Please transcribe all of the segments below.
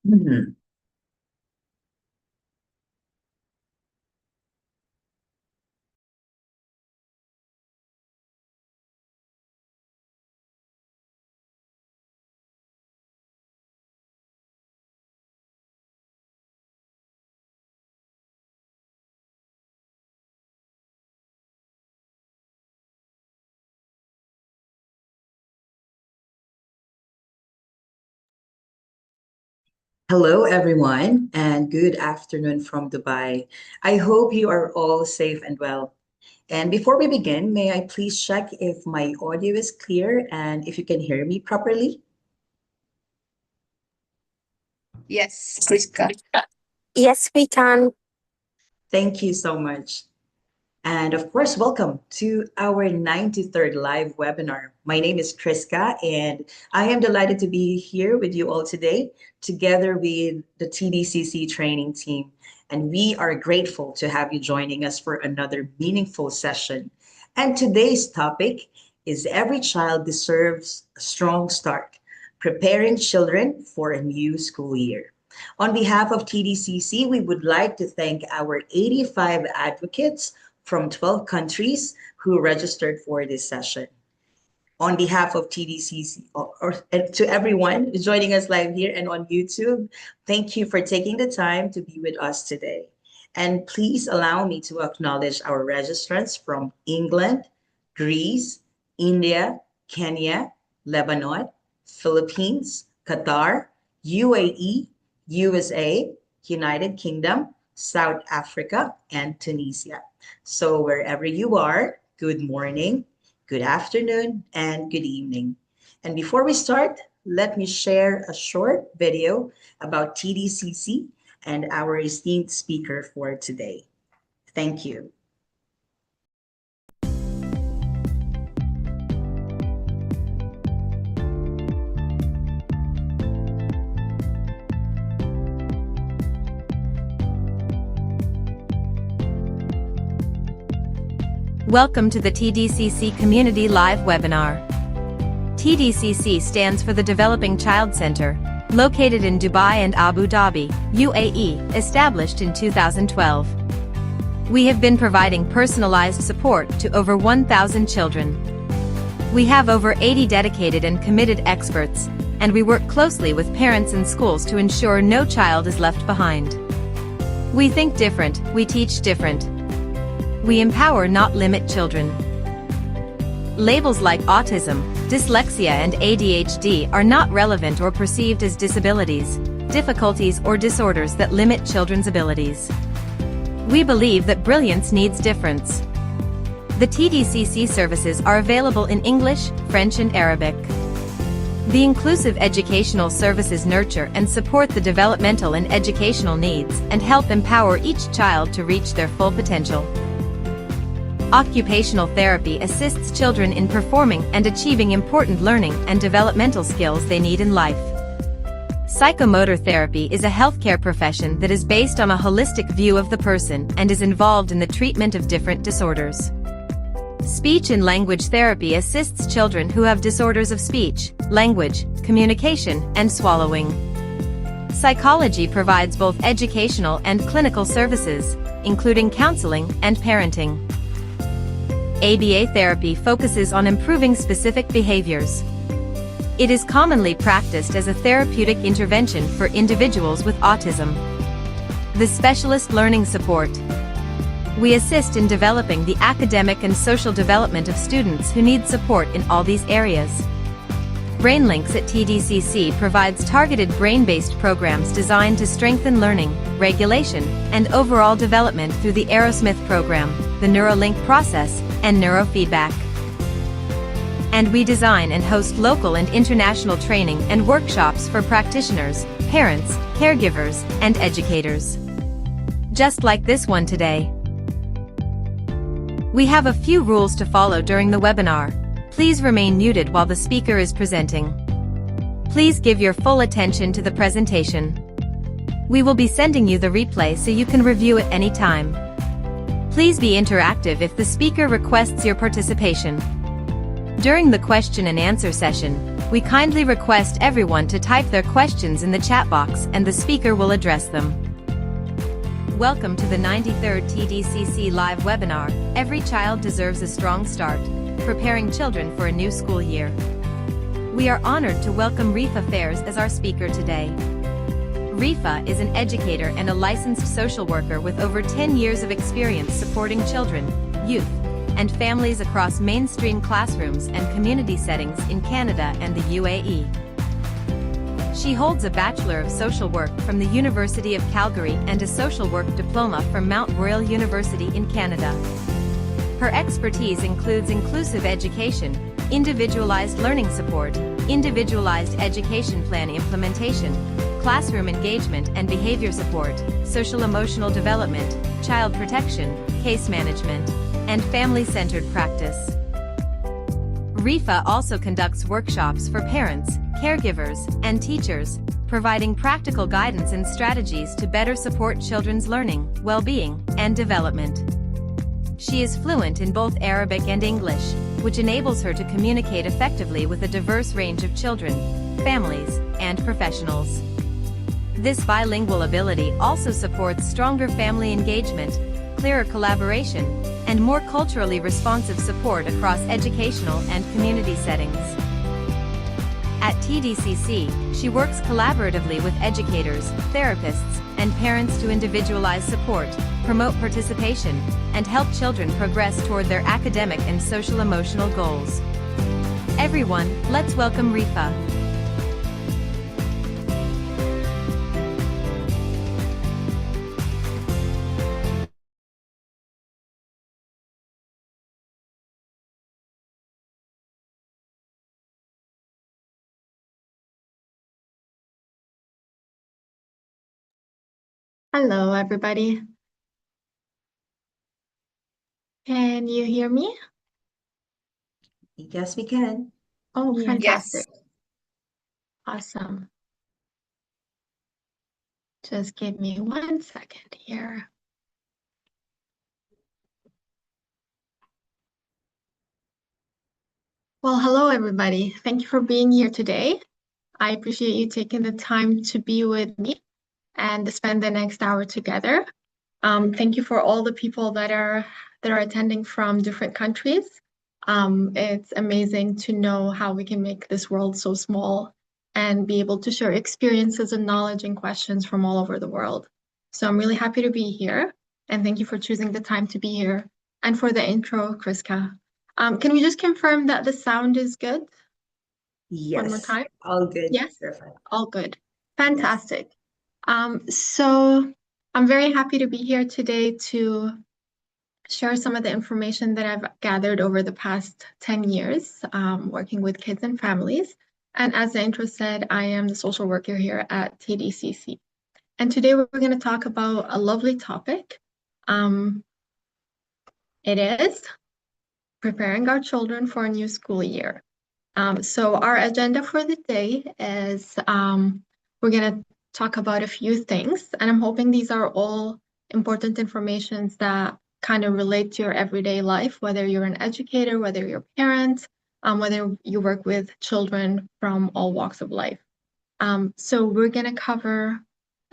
Mhm. Hello, everyone, and good afternoon from Dubai. I hope you are all safe and well. And before we begin, may I please check if my audio is clear and if you can hear me properly? Yes, Priska. Yes, we can. Thank you so much. And of course, welcome to our 93rd live webinar. My name is Triska, and I am delighted to be here with you all today, together with the TDCC training team. And we are grateful to have you joining us for another meaningful session. And today's topic is Every Child Deserves a Strong Start, Preparing Children for a New School Year. On behalf of TDCC, we would like to thank our 85 advocates from 12 countries who registered for this session. On behalf of TDCC, and to everyone joining us live here and on YouTube, thank you for taking the time to be with us today. And please allow me to acknowledge our registrants from England, Greece, India, Kenya, Lebanon, Philippines, Qatar, UAE, USA, United Kingdom, South Africa, and Tunisia. So wherever you are, good morning, good afternoon, and good evening. And before we start, let me share a short video about TDCC and our esteemed speaker for today. Thank you. Welcome to the TDCC Community Live webinar. TDCC stands for the Developing Child Center, located in Dubai and Abu Dhabi, UAE, established in 2012. We have been providing personalized support to over 1,000 children. We have over 80 dedicated and committed experts, and we work closely with parents and schools to ensure no child is left behind. We think different, we teach different. We empower, not limit children. Labels like autism, dyslexia and ADHD are not relevant or perceived as disabilities, difficulties or disorders that limit children's abilities. We believe that brilliance needs difference. The TDCC services are available in English, French and Arabic. The inclusive educational services nurture and support the developmental and educational needs and help empower each child to reach their full potential. Occupational therapy assists children in performing and achieving important learning and developmental skills they need in life. Psychomotor therapy is a healthcare profession that is based on a holistic view of the person and is involved in the treatment of different disorders. Speech and language therapy assists children who have disorders of speech, language, communication, and swallowing. Psychology provides both educational and clinical services, including counseling and parenting. ABA therapy focuses on improving specific behaviors. It is commonly practiced as a therapeutic intervention for individuals with autism. The specialist learning support. We assist in developing the academic and social development of students who need support in all these areas. BrainLinks at TDCC provides targeted brain-based programs designed to strengthen learning, regulation, and overall development through the Aerosmith program, the Neuralink process, and neurofeedback. And we design and host local and international training and workshops for practitioners, parents, caregivers, and educators. Just like this one today. We have a few rules to follow during the webinar. Please remain muted while the speaker is presenting. Please give your full attention to the presentation. We will be sending you the replay so you can review at any time. Please be interactive if the speaker requests your participation. During the question and answer session, We kindly request everyone to type their questions in the chat box and the speaker will address them. Welcome to the 93rd TDCC live webinar, Every Child Deserves a Strong Start, Preparing Children for a New School Year. We are honored to welcome Rifa Fairs as our speaker today. Rifa is an educator and a licensed social worker with over 10 years of experience supporting children, youth, and families across mainstream classrooms and community settings in Canada and the UAE. She holds a Bachelor of Social Work from the University of Calgary and a Social Work Diploma from Mount Royal University in Canada. Her expertise includes inclusive education, individualized learning support, individualized education plan implementation, classroom engagement and behavior support, social-emotional development, child protection, case management, and family-centered practice. Rifa also conducts workshops for parents, caregivers, and teachers, providing practical guidance and strategies to better support children's learning, well-being, and development. She is fluent in both Arabic and English, which enables her to communicate effectively with a diverse range of children, families, and professionals. This bilingual ability also supports stronger family engagement, clearer collaboration, and more culturally responsive support across educational and community settings. At TDCC, she works collaboratively with educators, therapists, and parents to individualize support, promote participation, and help children progress toward their academic and social-emotional goals. Everyone, let's welcome Rifa. Hello, everybody. Can you hear me? Yes, we can. Oh, Yes. fantastic. Awesome. Just give me 1 second here. Well, hello, everybody. Thank you for being here today. I appreciate you taking the time to be with me and to spend the next hour together. Thank you for all the people that are attending from different countries. It's amazing to know how we can make this world so small and be able to share experiences and knowledge and questions from all over the world. So I'm really happy to be here, and thank you for choosing the time to be here. And for the intro, Kriska. Can we just confirm that the sound is good? Yes. One more time? All good. Yes? Perfect. All good. Fantastic. So I'm very happy to be here today to share some of the information that I've gathered over the past 10 years working with kids and families. And as the intro said, I am the social worker here at TDCC. And today we're going to talk about a lovely topic. It is preparing our children for a new school year. So our agenda for the day is we're going to talk about a few things, and I'm hoping these are all important informations that kind of relate to your everyday life, whether you're an educator, whether you're a parent, whether you work with children from all walks of life. So we're going to cover,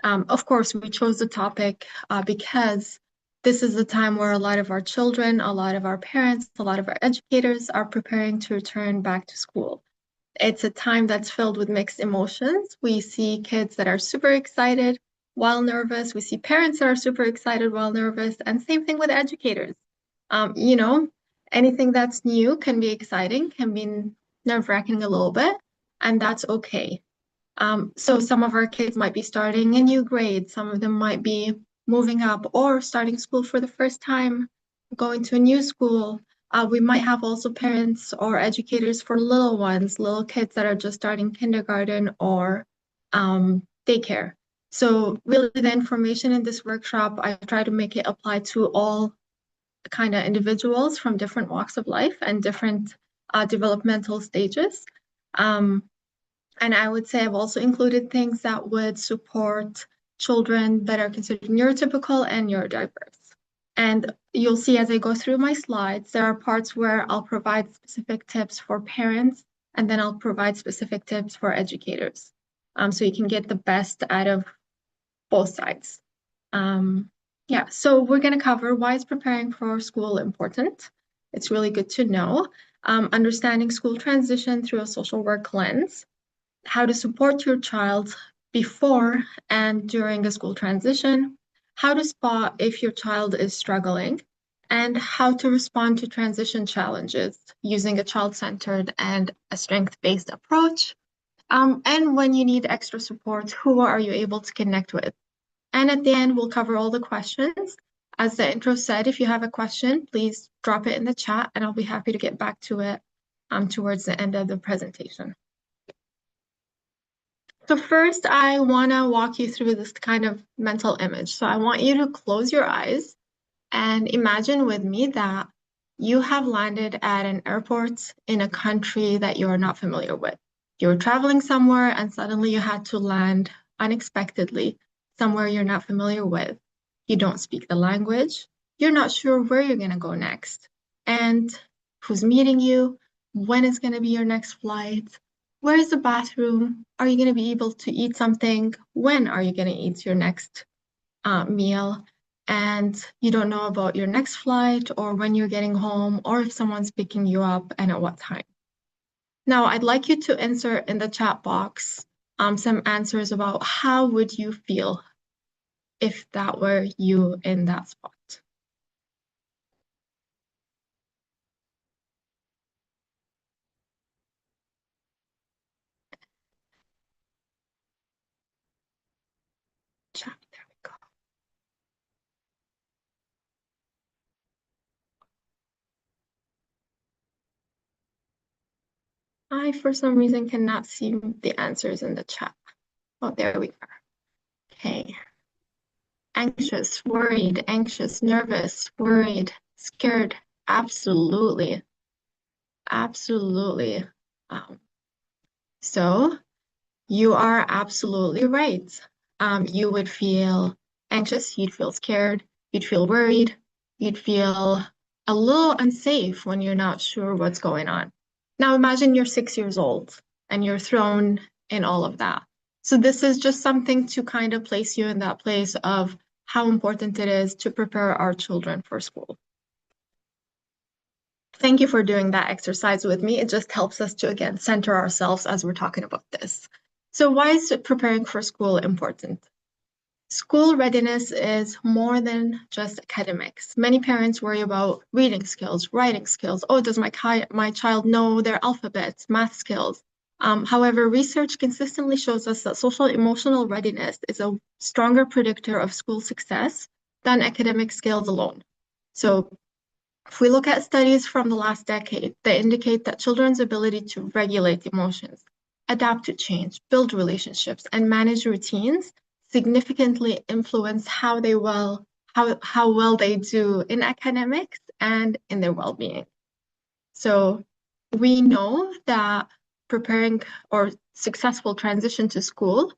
of course, we chose the topic because this is the time where a lot of our children, a lot of our parents, a lot of our educators are preparing to return back to school. It's a time that's filled with mixed emotions. We see kids that are super excited while nervous. We see parents that are super excited while nervous, and same thing with educators. You know, anything that's new can be exciting, can be nerve-wracking a little bit, and that's okay. So some of our kids might be starting a new grade. Some of them might be moving up or starting school for the first time, going to a new school. We might have also parents or educators for little ones, little kids that are just starting kindergarten or daycare. So really the information in this workshop, I try to make it apply to all kind of individuals from different walks of life and different developmental stages. And I would say I've also included things that would support children that are considered neurotypical and neurodiverse. And you'll see as I go through my slides, there are parts where I'll provide specific tips for parents and then I'll provide specific tips for educators. So you can get the best out of both sides. Yeah, so we're going to cover why is preparing for school important. It's really good to know. Understanding school transition through a social work lens, how to support your child before and during a school transition, how to spot if your child is struggling, and how to respond to transition challenges using a child-centered and a strength-based approach. And when you need extra support, who are you able to connect with? And at the end, we'll cover all the questions. As the intro said, if you have a question, please drop it in the chat and I'll be happy to get back to it towards the end of the presentation. So first, I want to walk you through this kind of mental image. So I want you to close your eyes and imagine with me that you have landed at an airport in a country that you're not familiar with. You're traveling somewhere and suddenly you had to land unexpectedly somewhere you're not familiar with. You don't speak the language. You're not sure where you're going to go next and who's meeting you, when is going to be your next flight, where is the bathroom, are you going to be able to eat something, when are you going to eat your next meal, and you don't know about your next flight or when you're getting home or if someone's picking you up and at what time. Now, I'd like you to insert in the chat box some answers about how would you feel if that were you in that spot. Chat, there we go. I, for some reason, cannot see the answers in the chat. Oh, there we are. Okay. Anxious, worried, anxious, nervous, worried, scared. Absolutely. Absolutely. So you are absolutely right. You would feel anxious, you'd feel scared, you'd feel worried, you'd feel a little unsafe when you're not sure what's going on. Now imagine you're 6 years old and you're thrown in all of that. So this is just something to kind of place you in that place of how important it is to prepare our children for school. Thank you for doing that exercise with me. It just helps us to, again, center ourselves as we're talking about this. So why is preparing for school important? School readiness is more than just academics. Many parents worry about reading skills, writing skills. Oh, does my child know their alphabet, math skills? However, research consistently shows us that social emotional readiness is a stronger predictor of school success than academic skills alone. So if we look at studies from the last decade, they indicate that children's ability to regulate emotions, adapt to change, build relationships, and manage routines significantly influence how well they do in academics and in their well-being. So we know that preparing or successful transition to school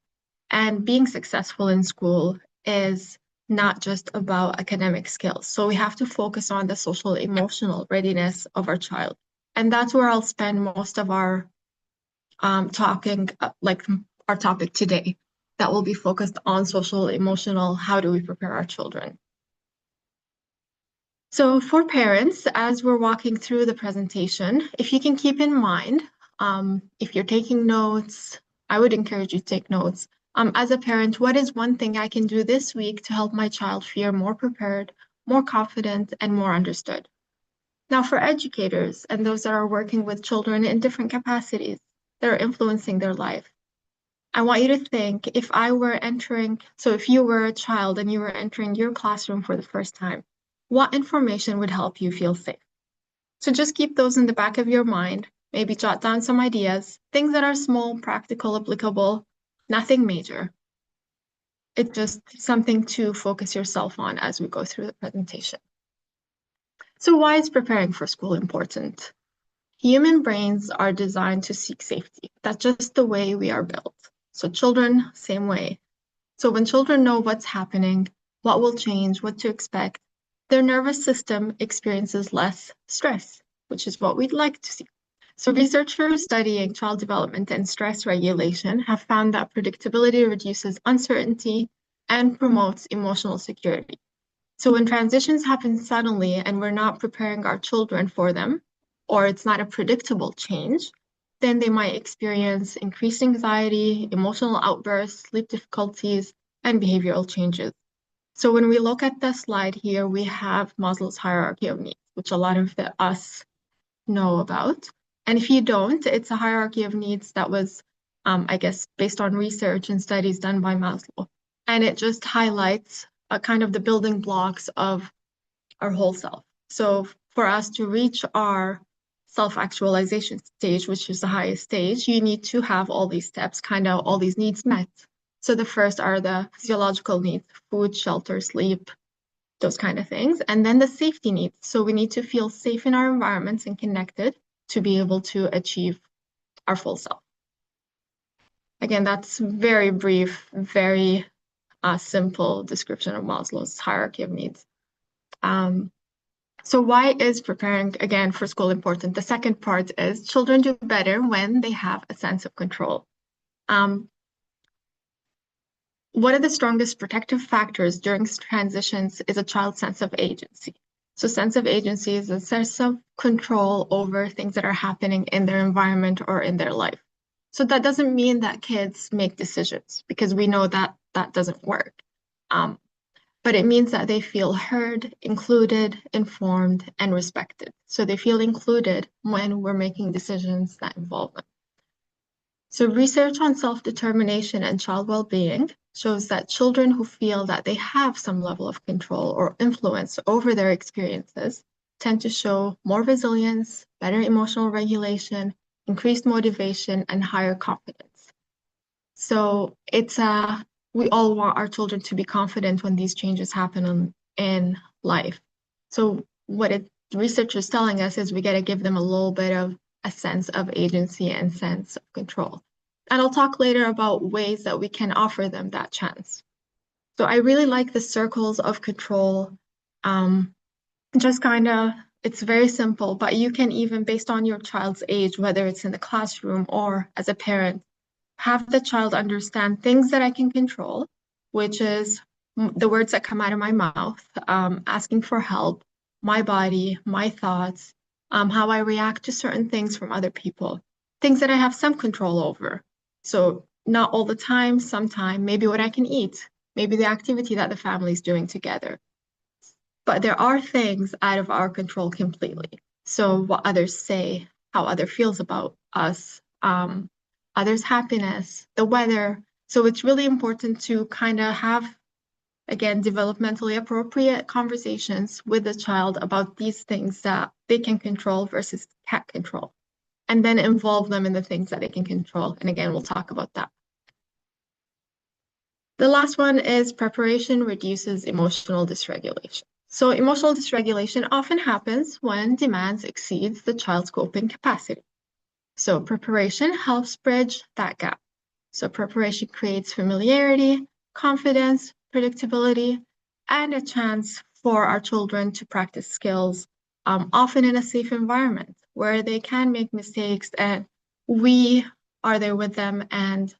and being successful in school is not just about academic skills. So we have to focus on the social emotional readiness of our child. And that's where I'll spend most of our talking, like our topic today, that will be focused on social emotional, how do we prepare our children? So for parents, as we're walking through the presentation, if you can keep in mind, if you're taking notes, I would encourage you to take notes. As a parent, what is one thing I can do this week to help my child feel more prepared, more confident, and more understood? Now, for educators and those that are working with children in different capacities that are influencing their life, I want you to think if you were a child and you were entering your classroom for the first time, what information would help you feel safe? So just keep those in the back of your mind. Maybe jot down some ideas, things that are small, practical, applicable, nothing major. It's just something to focus yourself on as we go through the presentation. So why is preparing for school important? Human brains are designed to seek safety. That's just the way we are built. So children, same way. So when children know what's happening, what will change, what to expect, their nervous system experiences less stress, which is what we'd like to see. So researchers studying child development and stress regulation have found that predictability reduces uncertainty and promotes emotional security. So when transitions happen suddenly and we're not preparing our children for them, or it's not a predictable change, then they might experience increased anxiety, emotional outbursts, sleep difficulties, and behavioral changes. So when we look at the slide here, we have Maslow's hierarchy of needs, which a lot of us know about. And if you don't, it's a hierarchy of needs that was, I guess, based on research and studies done by Maslow. And it just highlights kind of the building blocks of our whole self. So for us to reach our self-actualization stage, which is the highest stage, you need to have all these steps, kind of all these needs met. So the first are the physiological needs, food, shelter, sleep, those kind of things. And then the safety needs. So we need to feel safe in our environments and connected to be able to achieve our full self. Again, that's very brief, very simple description of Maslow's hierarchy of needs. So why is preparing, again, for school important? The second part is children do better when they have a sense of control. One of the strongest protective factors during transitions is a child's sense of agency. So sense of agency is a sense of control over things that are happening in their environment or in their life. So that doesn't mean that kids make decisions, because we know that that doesn't work. But it means that they feel heard, included, informed, and respected. So they feel included when we're making decisions that involve them. So research on self-determination and child well-being shows that children who feel that they have some level of control or influence over their experiences tend to show more resilience, better emotional regulation, increased motivation, and higher confidence. So we all want our children to be confident when these changes happen in life. So what research is telling us is we got to give them a little bit of a sense of agency and sense of control. And I'll talk later about ways that we can offer them that chance. So I really like the circles of control. Just kind of, it's very simple, but you can even, based on your child's age, whether it's in the classroom or as a parent, have the child understand things that I can control, which is the words that come out of my mouth, asking for help, my body, my thoughts, how I react to certain things from other people, things that I have some control over. So not all the time, sometime, maybe what I can eat, maybe the activity that the family is doing together. But there are things out of our control completely. So what others say, how others feels about us, others' happiness, the weather. So it's really important to kind of have, again, developmentally appropriate conversations with the child about these things that they can control versus can't control, and then involve them in the things that they can control. And again, we'll talk about that. The last one is preparation reduces emotional dysregulation. So emotional dysregulation often happens when demands exceeds the child's coping capacity. So preparation helps bridge that gap. So preparation creates familiarity, confidence, predictability, and a chance for our children to practice skills, often in a safe environment where they can make mistakes and we are there with them and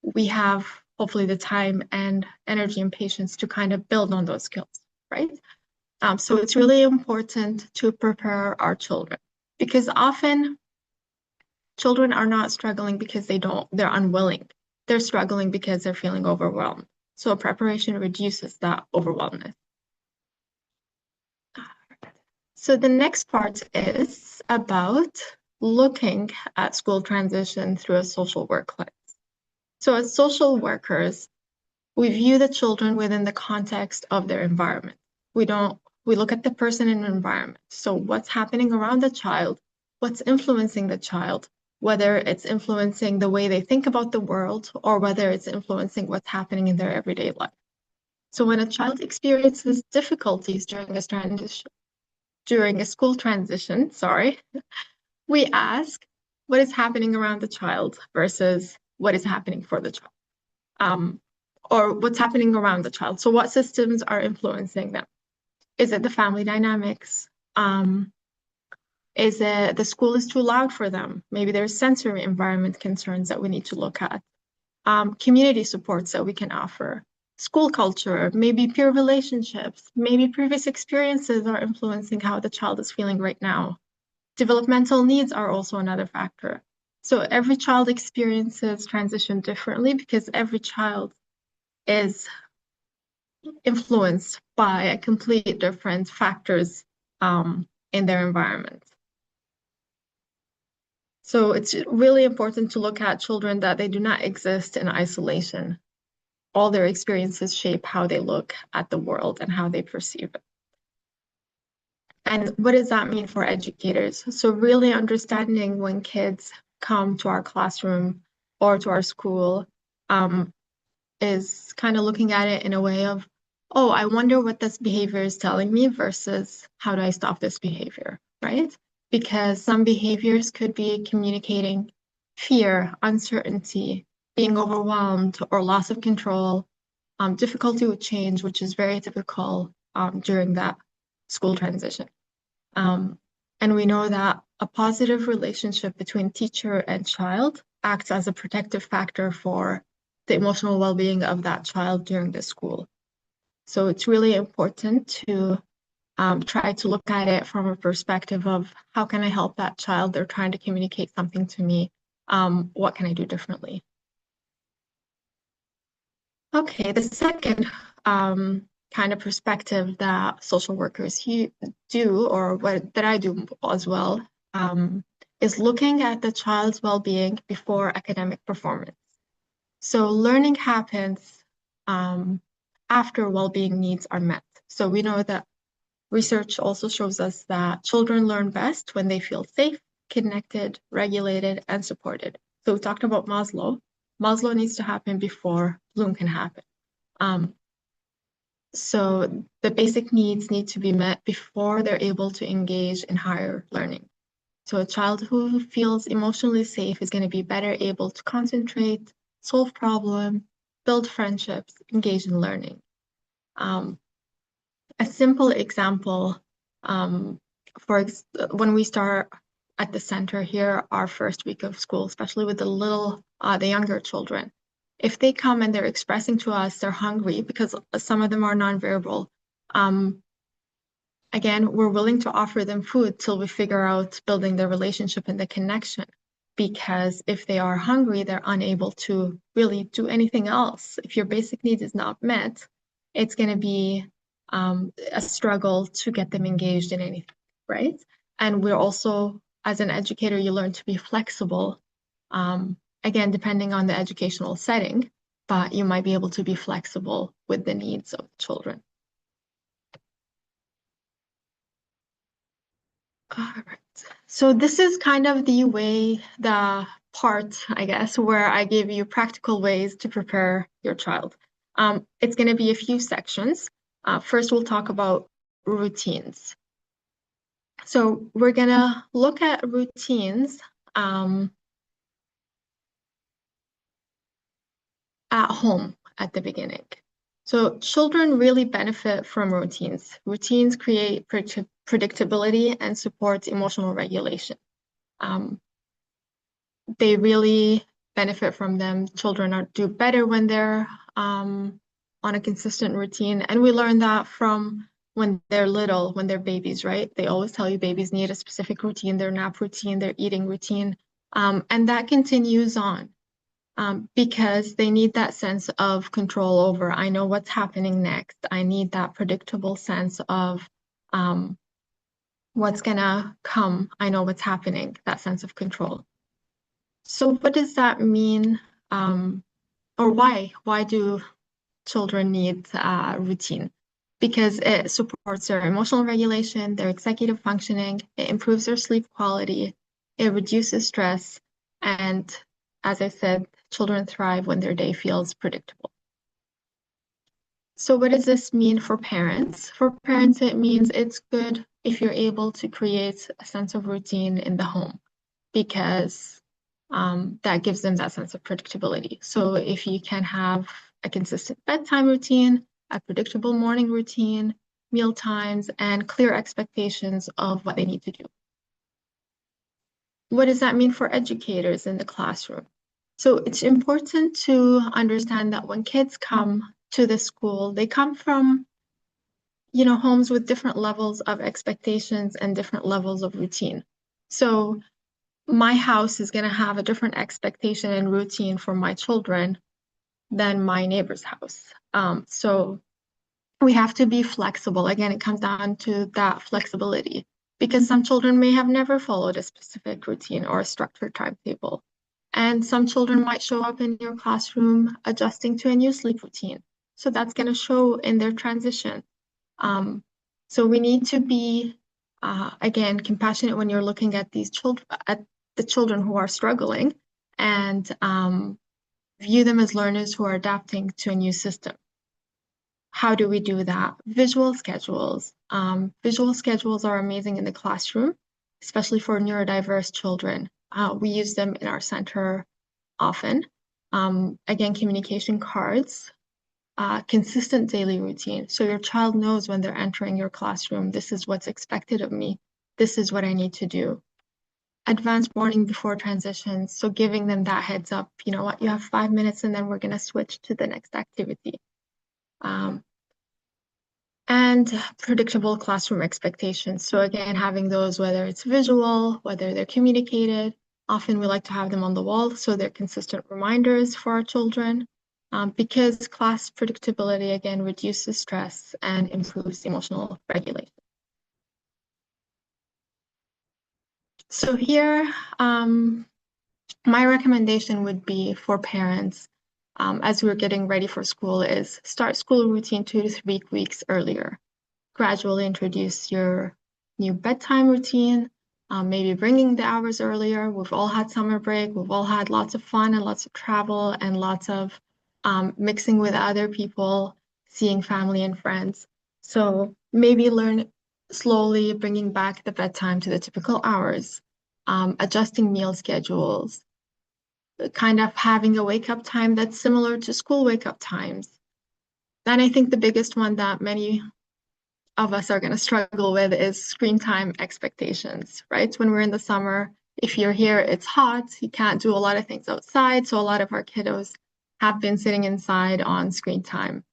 we have hopefully the time and energy and patience to kind of build on those skills, right? So it's really important to prepare our children, because often children are not struggling because they're unwilling. They're struggling because they're feeling overwhelmed. So preparation reduces that overwhelmness. So the next part is about looking at school transition through a social work lens. So as social workers, we view the children within the context of their environment. We look at the person and environment. So what's happening around the child, what's influencing the child, whether it's influencing the way they think about the world or whether it's influencing what's happening in their everyday life. So when a child experiences difficulties during a school transition, we ask what is happening around the child versus what is happening for the child, or what's happening around the child. So what systems are influencing them? Is it the family dynamics? Is it the school is too loud for them? Maybe there's sensory environment concerns that we need to look at. Community supports that we can offer. School culture, maybe peer relationships, maybe previous experiences are influencing how the child is feeling right now. Developmental needs are also another factor. So every child experiences transition differently because every child is influenced by a complete different factors in their environment. So it's really important to look at children that they do not exist in isolation. All their experiences shape how they look at the world and how they perceive it. And what does that mean for educators? So really understanding when kids come to our classroom or to our school is kind of looking at it in a way of, oh, I wonder what this behavior is telling me versus how do I stop this behavior, right? Because some behaviors could be communicating fear, uncertainty, being overwhelmed, or loss of control, difficulty with change, which is very typical during that school transition. And we know that a positive relationship between teacher and child acts as a protective factor for the emotional well-being of that child during the school. So it's really important to try to look at it from a perspective of how can I help that child? They're trying to communicate something to me. What can I do differently? Okay, the second kind of perspective that social workers do, or that I do as well, is looking at the child's well-being before academic performance. So learning happens after well-being needs are met. So we know that research also shows us that children learn best when they feel safe, connected, regulated, and supported. So we talked about Maslow. Maslow needs to happen before Bloom can happen. So the basic needs need to be met before they're able to engage in higher learning. So a child who feels emotionally safe is going to be better able to concentrate, solve problems, build friendships, engage in learning. A simple example, when we start at the center here, our first week of school, especially with the younger children, if they come and they're expressing to us they're hungry, because some of them are nonverbal, again, we're willing to offer them food till we figure out building the relationship and the connection. Because if they are hungry, they're unable to really do anything else. If your basic need is not met, it's going to be a struggle to get them engaged in anything, right? And we're also, as an educator, you learn to be flexible, again, depending on the educational setting, but you might be able to be flexible with the needs of the children. All right. So this is kind of the part, I guess, where I give you practical ways to prepare your child. It's going to be a few sections. First, we'll talk about routines. So we're going to look at routines at home at the beginning. So children really benefit from routines. Routines create predictability and support emotional regulation. They really benefit from them. Children do better when they're on a consistent routine. And we learn that from when they're little, when they're babies, right? They always tell you babies need a specific routine, their nap routine, their eating routine. And that continues on because they need that sense of control over, I know what's happening next. I need that predictable sense of what's gonna come. I know what's happening, that sense of control. So what does that mean, or why do children need routine? Because it supports their emotional regulation, their executive functioning, it improves their sleep quality, it reduces stress, and as I said, children thrive when their day feels predictable. So what does this mean for parents? For parents, it means it's good if you're able to create a sense of routine in the home, because that gives them that sense of predictability. So if you can have a consistent bedtime routine, a predictable morning routine, meal times, and clear expectations of what they need to do. what does that mean for educators in the classroom? So it's important to understand that when kids come to the school, they come from, homes with different levels of expectations and different levels of routine. So my house is going to have a different expectation and routine for my children than my neighbor's house. So we have to be flexible. Again, it comes down to that flexibility because some children may have never followed a specific routine or a structured timetable. And some children might show up in your classroom adjusting to a new sleep routine. So that's going to show in their transition. So we need to be, again, compassionate when you're looking at these children, at the children who are struggling, and view them as learners who are adapting to a new system. How do we do that? Visual schedules. Visual schedules are amazing in the classroom, especially for neurodiverse children. We use them in our center often. Again, communication cards, consistent daily routine. So your child knows when they're entering your classroom, this is what's expected of me. This is what I need to do. Advanced warning before transitions. So giving them that heads up, you know what, you have 5 minutes and then we're going to switch to the next activity. And predictable classroom expectations. So again, having those, whether it's visual, whether they're communicated, often we like to have them on the wall so they're consistent reminders for our children, because class predictability, again, reduces stress and improves emotional regulation. So here, my recommendation would be for parents, as we're getting ready for school, is start school routine 2 to 3 weeks earlier. Gradually introduce your new bedtime routine, maybe bringing the hours earlier. We've all had summer break. We've all had lots of fun and lots of travel and lots of mixing with other people, seeing family and friends. So maybe learn slowly bringing back the bedtime to the typical hours, adjusting meal schedules, kind of having a wake-up time that's similar to school wake-up times. And I think the biggest one that many of us are going to struggle with is screen time expectations, right? When we're in the summer, if you're here, it's hot, you can't do a lot of things outside. So a lot of our kiddos have been sitting inside on screen time.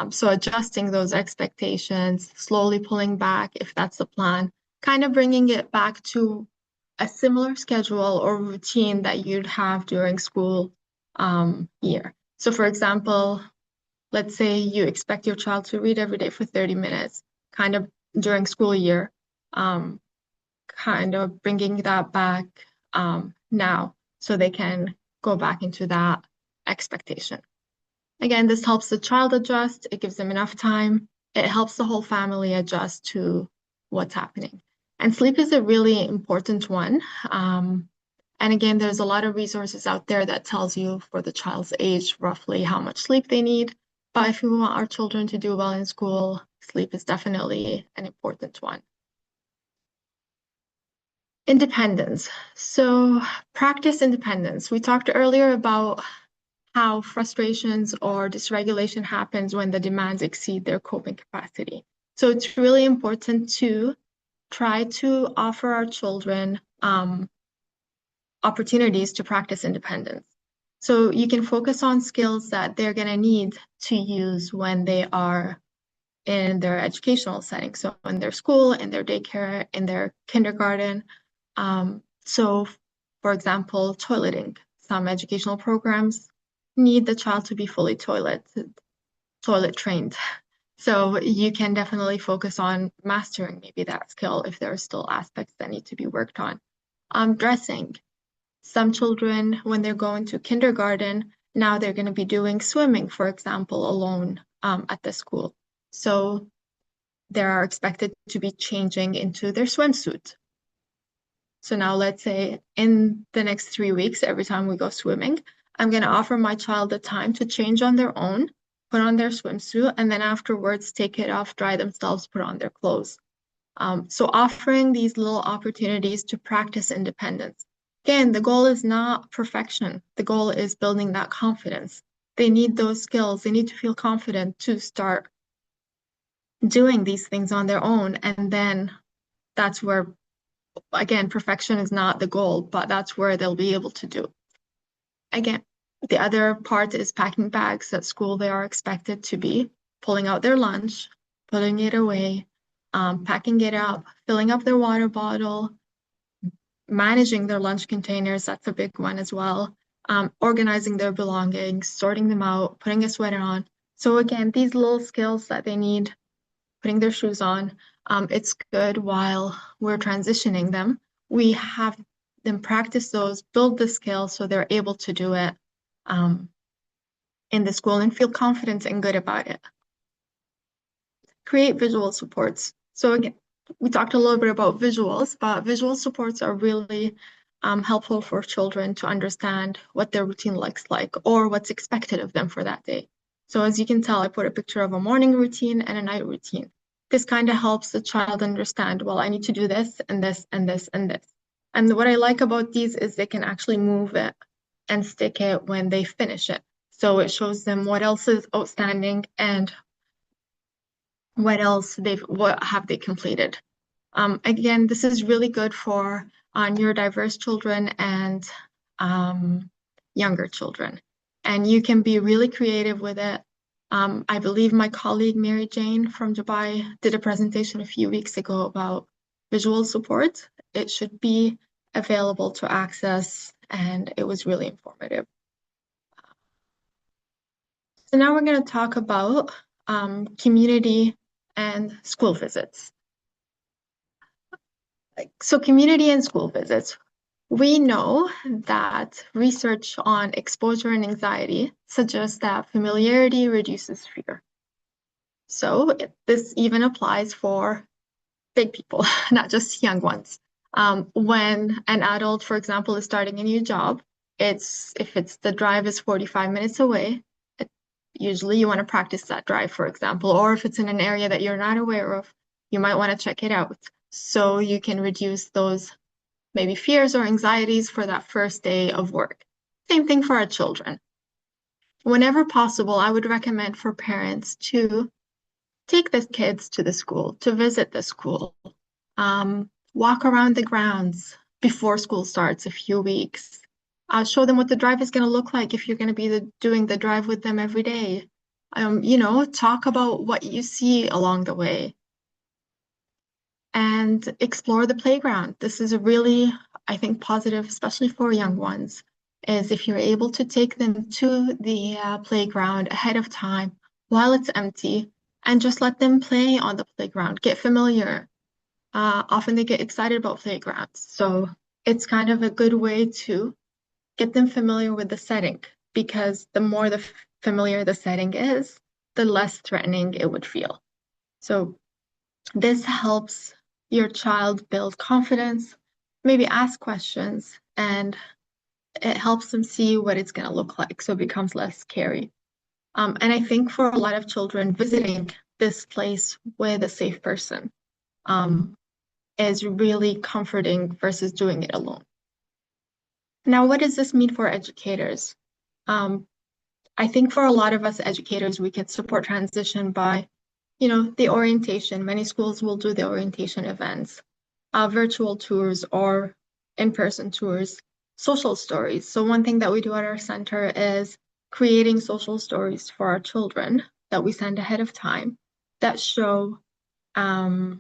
So adjusting those expectations, slowly pulling back if that's the plan, kind of bringing it back to a similar schedule or routine that you'd have during school year. So for example, let's say you expect your child to read every day for 30 minutes, kind of during school year, kind of bringing that back now so they can go back into that expectation. Again, this helps the child adjust. It gives them enough time. It helps the whole family adjust to what's happening. And sleep is a really important one. And again, there's a lot of resources out there that tells you for the child's age roughly how much sleep they need. But if we want our children to do well in school, sleep is definitely an important one. Independence. So practice independence. We talked earlier about how frustrations or dysregulation happens when the demands exceed their coping capacity. So it's really important to try to offer our children opportunities to practice independence. So you can focus on skills that they're going to need to use when they are in their educational setting. So in their school, in their daycare, in their kindergarten. So for example, toileting. Some educational programs need the child to be fully toilet trained. So you can definitely focus on mastering maybe that skill if there are still aspects that need to be worked on. Dressing. Some children, when they're going to kindergarten, now they're going to be doing swimming, for example, alone at the school. So they are expected to be changing into their swimsuit. So now let's say in the next 3 weeks, every time we go swimming, I'm going to offer my child the time to change on their own, put on their swimsuit, and then afterwards take it off, dry themselves, put on their clothes. So offering these little opportunities to practice independence. Again, the goal is not perfection. The goal is building that confidence. They need those skills. They need to feel confident to start doing these things on their own. And then that's where again, perfection is not the goal, but that's where they'll be able to do. Again, the other part is packing bags. At school, they are expected to be pulling out their lunch, putting it away, packing it up, filling up their water bottle, managing their lunch containers. That's a big one as well. Organizing their belongings, sorting them out, putting a sweater on. So again, these little skills that they need, putting their shoes on, it's good while we're transitioning them. We have them practice those, build the skills so they're able to do it in the school and feel confident and good about it. Create visual supports. So again, we talked a little bit about visuals, but visual supports are really helpful for children to understand what their routine looks like or what's expected of them for that day. So as you can tell, I put a picture of a morning routine and a night routine. This kind of helps the child understand, well, I need to do this and this and this and this. And what I like about these is they can actually move it and stick it when they finish it. So it shows them what else is outstanding and what have they completed. Again, this is really good for neurodiverse children and younger children. And you can be really creative with it. I believe my colleague Mary Jane from Dubai did a presentation a few weeks ago about visual support. It should be available to access, and it was really informative. So now we're going to talk about community and school visits. So community and school visits. We know that research on exposure and anxiety suggests that familiarity reduces fear. So this even applies for big people, not just young ones. When an adult, for example, is starting a new job, if the drive is 45 minutes away, usually you want to practice that drive, for example, or if it's in an area that you're not aware of, you might want to check it out so you can reduce those maybe fears or anxieties for that first day of work. Same thing for our children. Whenever possible, I would recommend for parents to take the kids to the school, to visit the school, walk around the grounds before school starts a few weeks. Show them what the drive is going to look like if you're going to be doing the drive with them every day. Talk about what you see along the way. And explore the playground. This is a really, I think, positive, especially for young ones, is if you're able to take them to the playground ahead of time while it's empty and just let them play on the playground, get familiar. Often they get excited about playgrounds. So it's kind of a good way to get them familiar with the setting, because the more familiar the setting is, the less threatening it would feel. So this helps your child build confidence, maybe ask questions, and it helps them see what it's going to look like, so it becomes less scary. And I think for a lot of children, visiting this place with a safe person is really comforting versus doing it alone. Now, what does this mean for educators? I think for a lot of us educators, we can support transition by the orientation. Many schools will do the orientation events, virtual tours or in-person tours, social stories. So one thing that we do at our center is creating social stories for our children that we send ahead of time that show the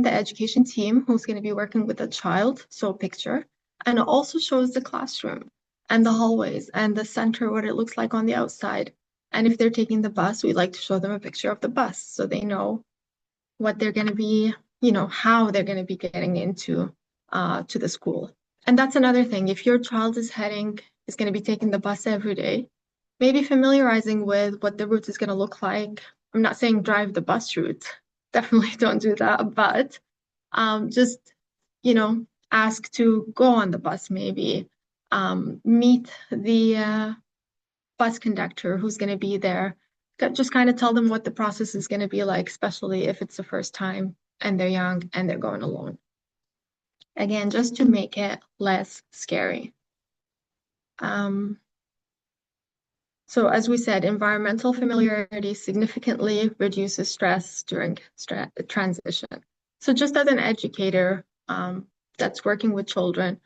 education team who's going to be working with the child, so a picture, and it also shows the classroom and the hallways and the center, what it looks like on the outside. And if they're taking the bus, we like to show them a picture of the bus so they know what they're going to be, how they're going to be getting into to the school. And that's another thing. If your child is going to be taking the bus every day, maybe familiarizing with what the route is going to look like. I'm not saying drive the bus route. Definitely don't do that. But just, ask to go on the bus maybe. Meet the bus conductor who's going to be there. Just kind of tell them what the process is going to be like, especially if it's the first time and they're young and they're going alone. Again, just to make it less scary. So as we said, environmental familiarity significantly reduces stress during transition. So just as an educator that's working with children,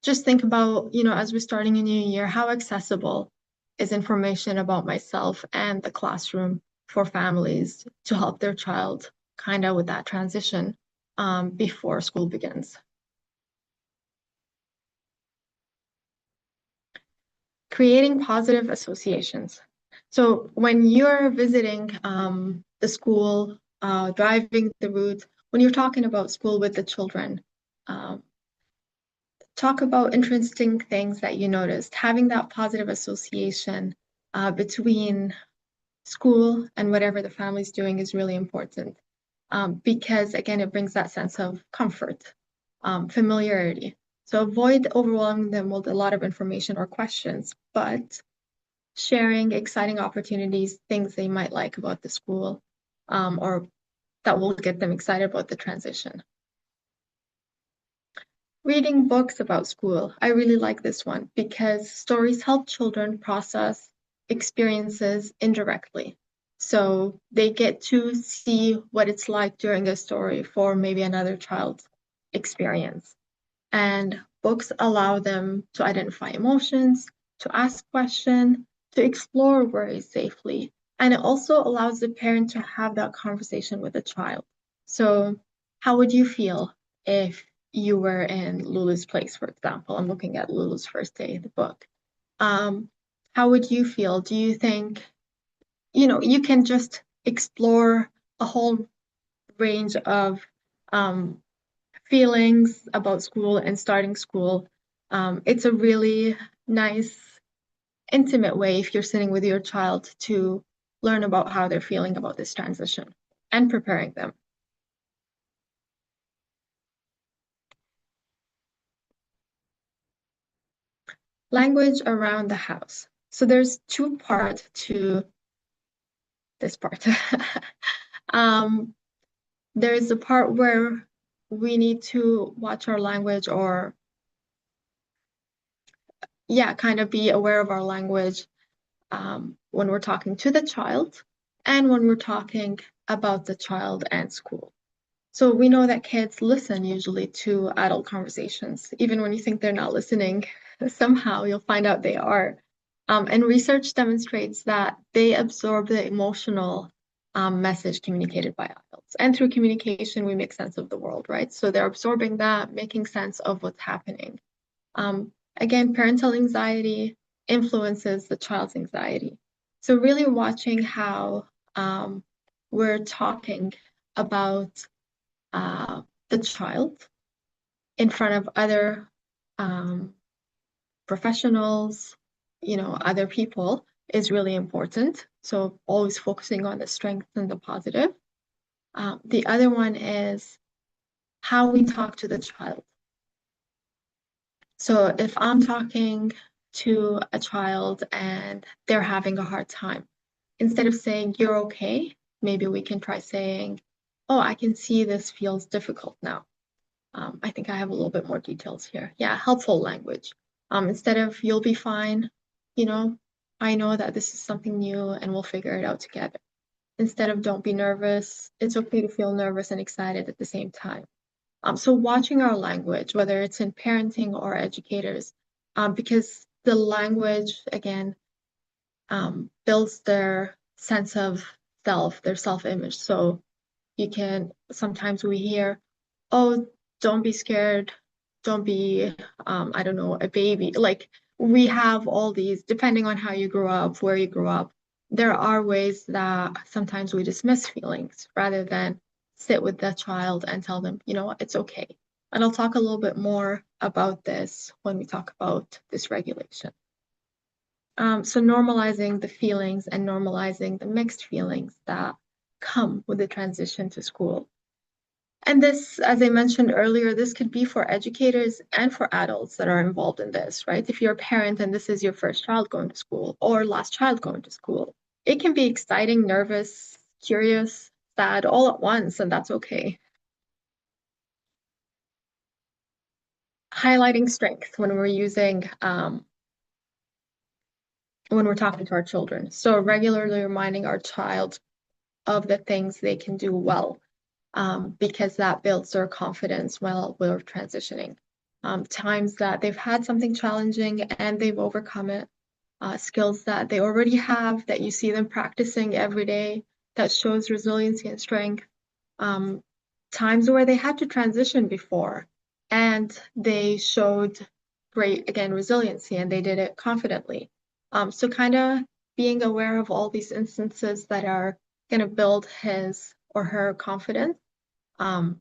just think about, as we're starting a new year, how accessible is information about myself and the classroom for families to help their child kind of with that transition before school begins. Creating positive associations. So when you're visiting the school, driving the route, when you're talking about school with the children, talk about interesting things that you noticed. Having that positive association between school and whatever the family's doing is really important because, again, it brings that sense of comfort, familiarity. So avoid overwhelming them with a lot of information or questions, but sharing exciting opportunities, things they might like about the school, or that will get them excited about the transition. Reading books about school. I really like this one because stories help children process experiences indirectly. So they get to see what it's like during a story for maybe another child's experience. And books allow them to identify emotions, to ask questions, to explore worries safely. And it also allows the parent to have that conversation with the child. So how would you feel if you were in Lulu's place, for example? I'm looking at Lulu's First Day, the book. How would you feel? Do you think, you can just explore a whole range of feelings about school and starting school. It's a really nice, intimate way if you're sitting with your child to learn about how they're feeling about this transition and preparing them. Language around the house. So there's two parts to this part. There's the part where we need to watch our language or, kind of be aware of our language when we're talking to the child and when we're talking about the child and school. So we know that kids listen usually to adult conversations. Even when you think they're not listening, somehow you'll find out they are. And research demonstrates that they absorb the emotional message communicated by adults. And through communication, we make sense of the world, right? So they're absorbing that, making sense of what's happening. Again, parental anxiety influences the child's anxiety. So really watching how we're talking about the child in front of other professionals, other people is really important. So always focusing on the strength and the positive. The other one is how we talk to the child. So if I'm talking to a child and they're having a hard time, instead of saying, you're okay, maybe we can try saying, oh, I can see this feels difficult now. I think I have a little bit more details here. Yeah, helpful language. Instead of you'll be fine, I know that this is something new and we'll figure it out together. Instead of don't be nervous, it's okay to feel nervous and excited at the same time. So watching our language, whether it's in parenting or educators, because the language, again, builds their sense of self, their self-image. So sometimes we hear, oh, don't be scared, don't be, I don't know, a baby. Like we have all these, depending on how you grew up, where you grew up, there are ways that sometimes we dismiss feelings rather than sit with the child and tell them, it's okay. And I'll talk a little bit more about this when we talk about dysregulation. So normalizing the feelings and normalizing the mixed feelings that come with the transition to school. And this, as I mentioned earlier, this could be for educators and for adults that are involved in this, right? If you're a parent and this is your first child going to school or last child going to school, it can be exciting, nervous, curious, sad, all at once, and that's okay. Highlighting strength when we're using, when we're talking to our children. So regularly reminding our child of the things they can do well. because that builds their confidence while we're transitioning. Times that they've had something challenging and they've overcome it, skills that they already have that you see them practicing every day that shows resiliency and strength. Times where they had to transition before and they showed great, again, resiliency and they did it confidently. So kind of being aware of all these instances that are going to build his or her confidence, and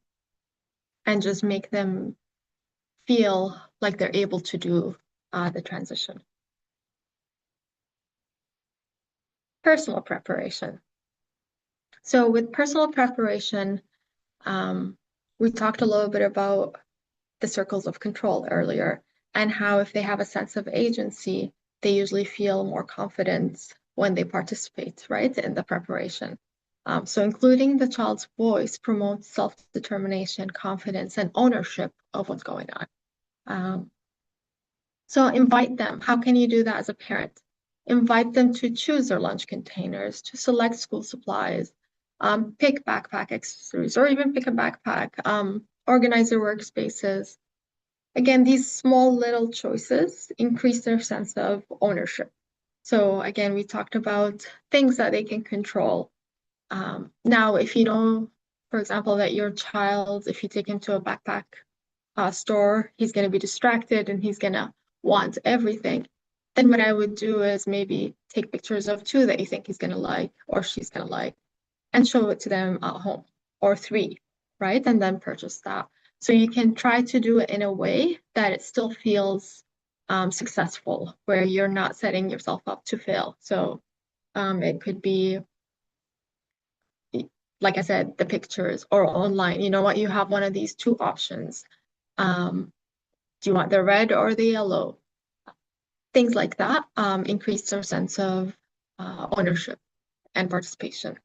just make them feel like they're able to do the transition. Personal preparation. So with personal preparation, we talked a little bit about the circles of control earlier and how if they have a sense of agency, they usually feel more confident when they participate, right, in the preparation. So including the child's voice promotes self-determination, confidence, and ownership of what's going on. So invite them. How can you do that as a parent? Invite them to choose their lunch containers, to select school supplies, pick backpack accessories, or even pick a backpack, organize their workspaces. Again, these small little choices increase their sense of ownership. So again, we talked about things that they can control. Now, if you know, for example, that your child, if you take him to a backpack store, he's going to be distracted and he's going to want everything. Then what I would do is maybe take pictures of 2 that you think he's going to like or she's going to like and show it to them at home, or 3, right? And then purchase that. So you can try to do it in a way that it still feels successful, where you're not setting yourself up to fail. So it could be, like I said, the pictures or online. You know what? You have one of these 2 options. Do you want the red or the yellow? Things like that increase their sense of ownership and participation.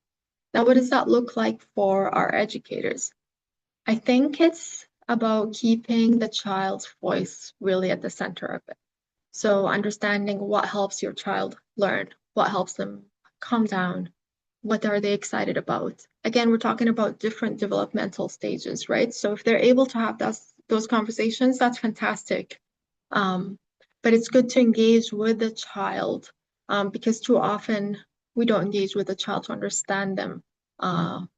Now, what does that look like for our educators? I think it's about keeping the child's voice really at the center of it. So understanding what helps your child learn, what helps them calm down, what are they excited about? Again, we're talking about different developmental stages, right? So if they're able to have those conversations, that's fantastic. But it's good to engage with the child, because too often we don't engage with the child to understand them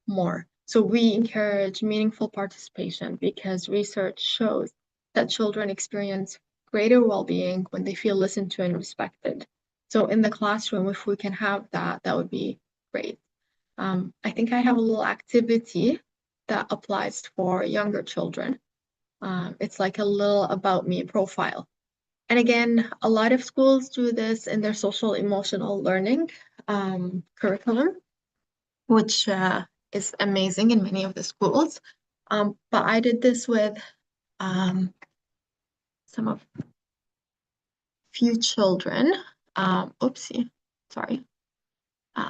more. So we encourage meaningful participation because research shows that children experience greater well-being when they feel listened to and respected. So in the classroom, if we can have that, that would be great. I think I have a little activity that applies for younger children. It's like a little about me profile. And again, a lot of schools do this in their social emotional learning curriculum, which is amazing in many of the schools. But I did this with some few children. Oopsie, sorry.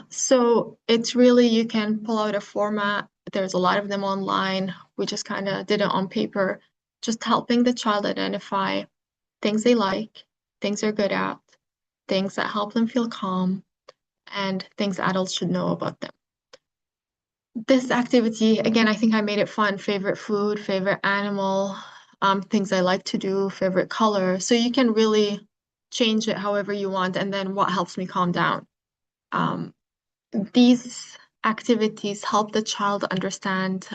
So it's really, you can pull out a format. There's a lot of them online. We just kind of did it on paper, just helping the child identify things they like, things they're good at, things that help them feel calm, and things adults should know about them. This activity, again, I think I made it fun. Favorite food, favorite animal, things I like to do, favorite color. So you can really change it however you want. And then what helps me calm down. These activities help the child understand,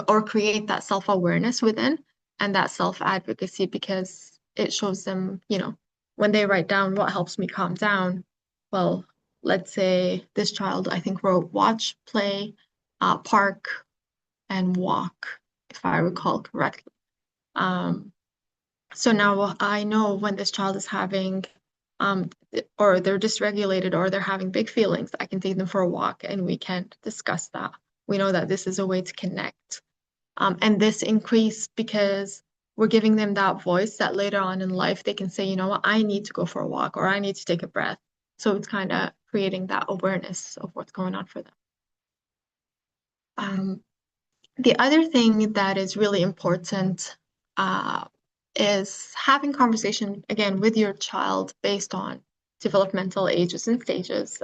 or create that self-awareness within and that self-advocacy, because it shows them, when they write down what helps me calm down. Well, let's say this child, I think, wrote watch, play, park, and walk, if I recall correctly. So now I know when this child is having or they're dysregulated or they're having big feelings, I can take them for a walk and we can discuss that. We know that this is a way to connect. And this increase because we're giving them that voice that later on in life they can say, you know what, I need to go for a walk or I need to take a breath. So it's kind of creating that awareness of what's going on for them. The other thing that is really important is having conversation, again, with your child based on developmental ages and stages.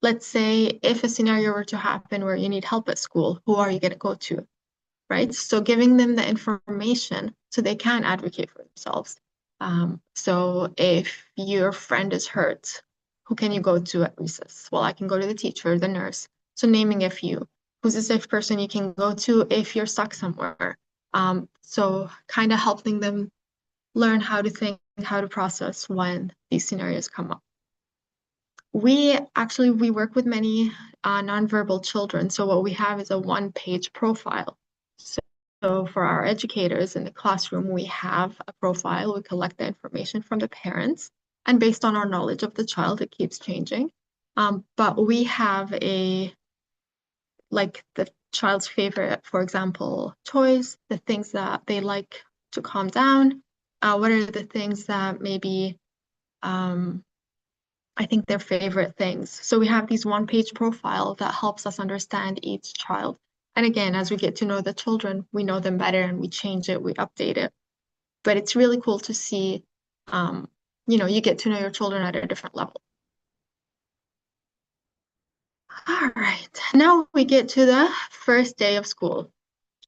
let's say if a scenario were to happen where you need help at school, who are you going to go to, right? So giving them the information so they can advocate for themselves. So if your friend is hurt, who can you go to at recess? Well, I can go to the teacher, the nurse. So naming a few. Who's a safe person you can go to if you're stuck somewhere? So kind of helping them learn how to think, how to process when these scenarios come up. We work with many nonverbal children. So what we have is a one-page profile. So for our educators in the classroom, we have a profile. We collect the information from the parents. And based on our knowledge of the child, it keeps changing. But we have like the child's favorite, for example, toys, the things that they like to calm down. What are the things that maybe I think their favorite things. So we have these one-page profile that helps us understand each child. And again, as we get to know the children, we know them better and we change it, we update it. But it's really cool to see, you get to know your children at a different level. All right, now we get to the first day of school.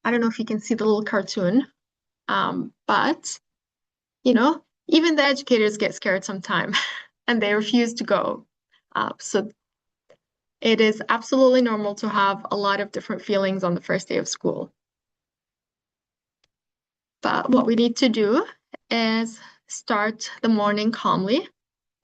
I don't know if you can see the little cartoon, but, even the educators get scared sometimes and they refuse to go. So it is absolutely normal to have a lot of different feelings on the first day of school. But what we need to do is start the morning calmly.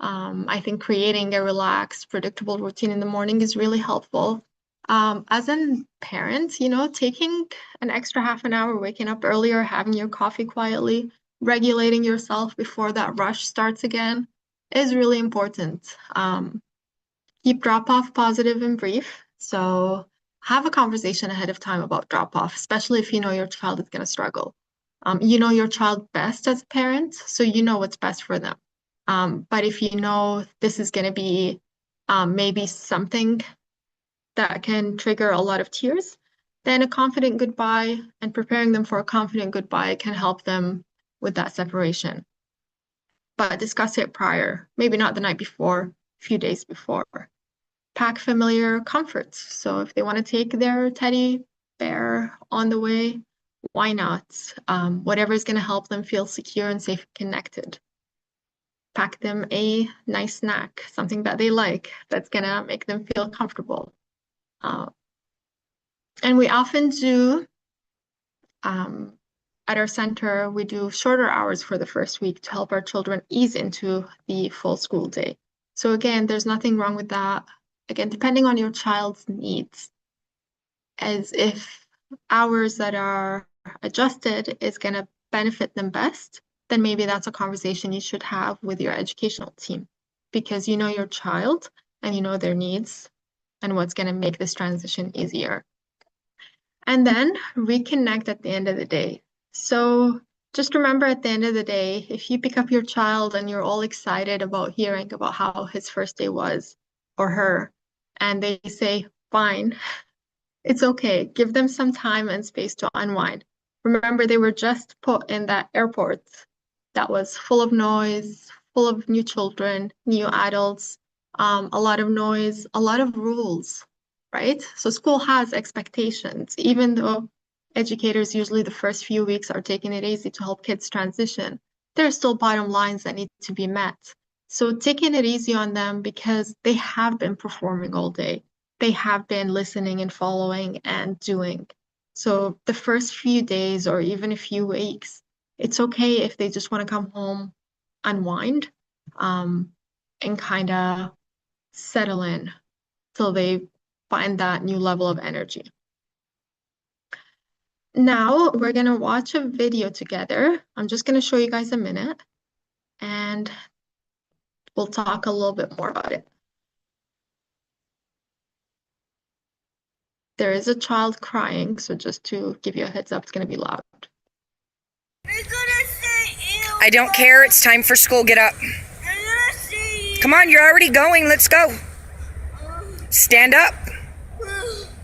I think creating a relaxed, predictable routine in the morning is really helpful. As a parent, taking an extra half an hour, waking up earlier, having your coffee quietly, regulating yourself before that rush starts again is really important. Keep drop-off positive and brief. So have a conversation ahead of time about drop-off, especially if you know your child is going to struggle. You know your child best as a parent, so you know what's best for them. But if you know this is going to be maybe something that can trigger a lot of tears, then a confident goodbye and preparing them for a confident goodbye can help them with that separation. But discuss it prior, maybe not the night before, a few days before. Pack familiar comforts. So if they want to take their teddy bear on the way, why not? Whatever is going to help them feel secure and safe and connected. Pack them a nice snack, something that they like, that's going to make them feel comfortable. And we often do, at our center, we do shorter hours for the first week to help our children ease into the full school day. So again, there's nothing wrong with that. Again, depending on your child's needs, as if hours that are adjusted is going to benefit them best, then maybe that's a conversation you should have with your educational team, because you know your child and you know their needs and what's going to make this transition easier. And then reconnect at the end of the day. So just remember, at the end of the day, if you pick up your child and you're all excited about hearing about how his first day was, or her, and they say, fine, it's okay. Give them some time and space to unwind. Remember, they were just put in that airport that was full of noise, full of new children, new adults, a lot of noise, a lot of rules, right? So school has expectations, even though educators usually the first few weeks are taking it easy to help kids transition. There are still bottom lines that need to be met. So taking it easy on them, because they have been performing all day. They have been listening and following and doing. So the first few days or even a few weeks, it's okay if they just want to come home, unwind, and kind of settle in till they find that new level of energy. Now we're going to watch a video together. I'm just going to show you guys a minute and we'll talk a little bit more about it. There is a child crying, so just to give you a heads up, it's going to be loud. I don't care. It's time for school. Get up. Come on, you're already going. Let's go. Stand up.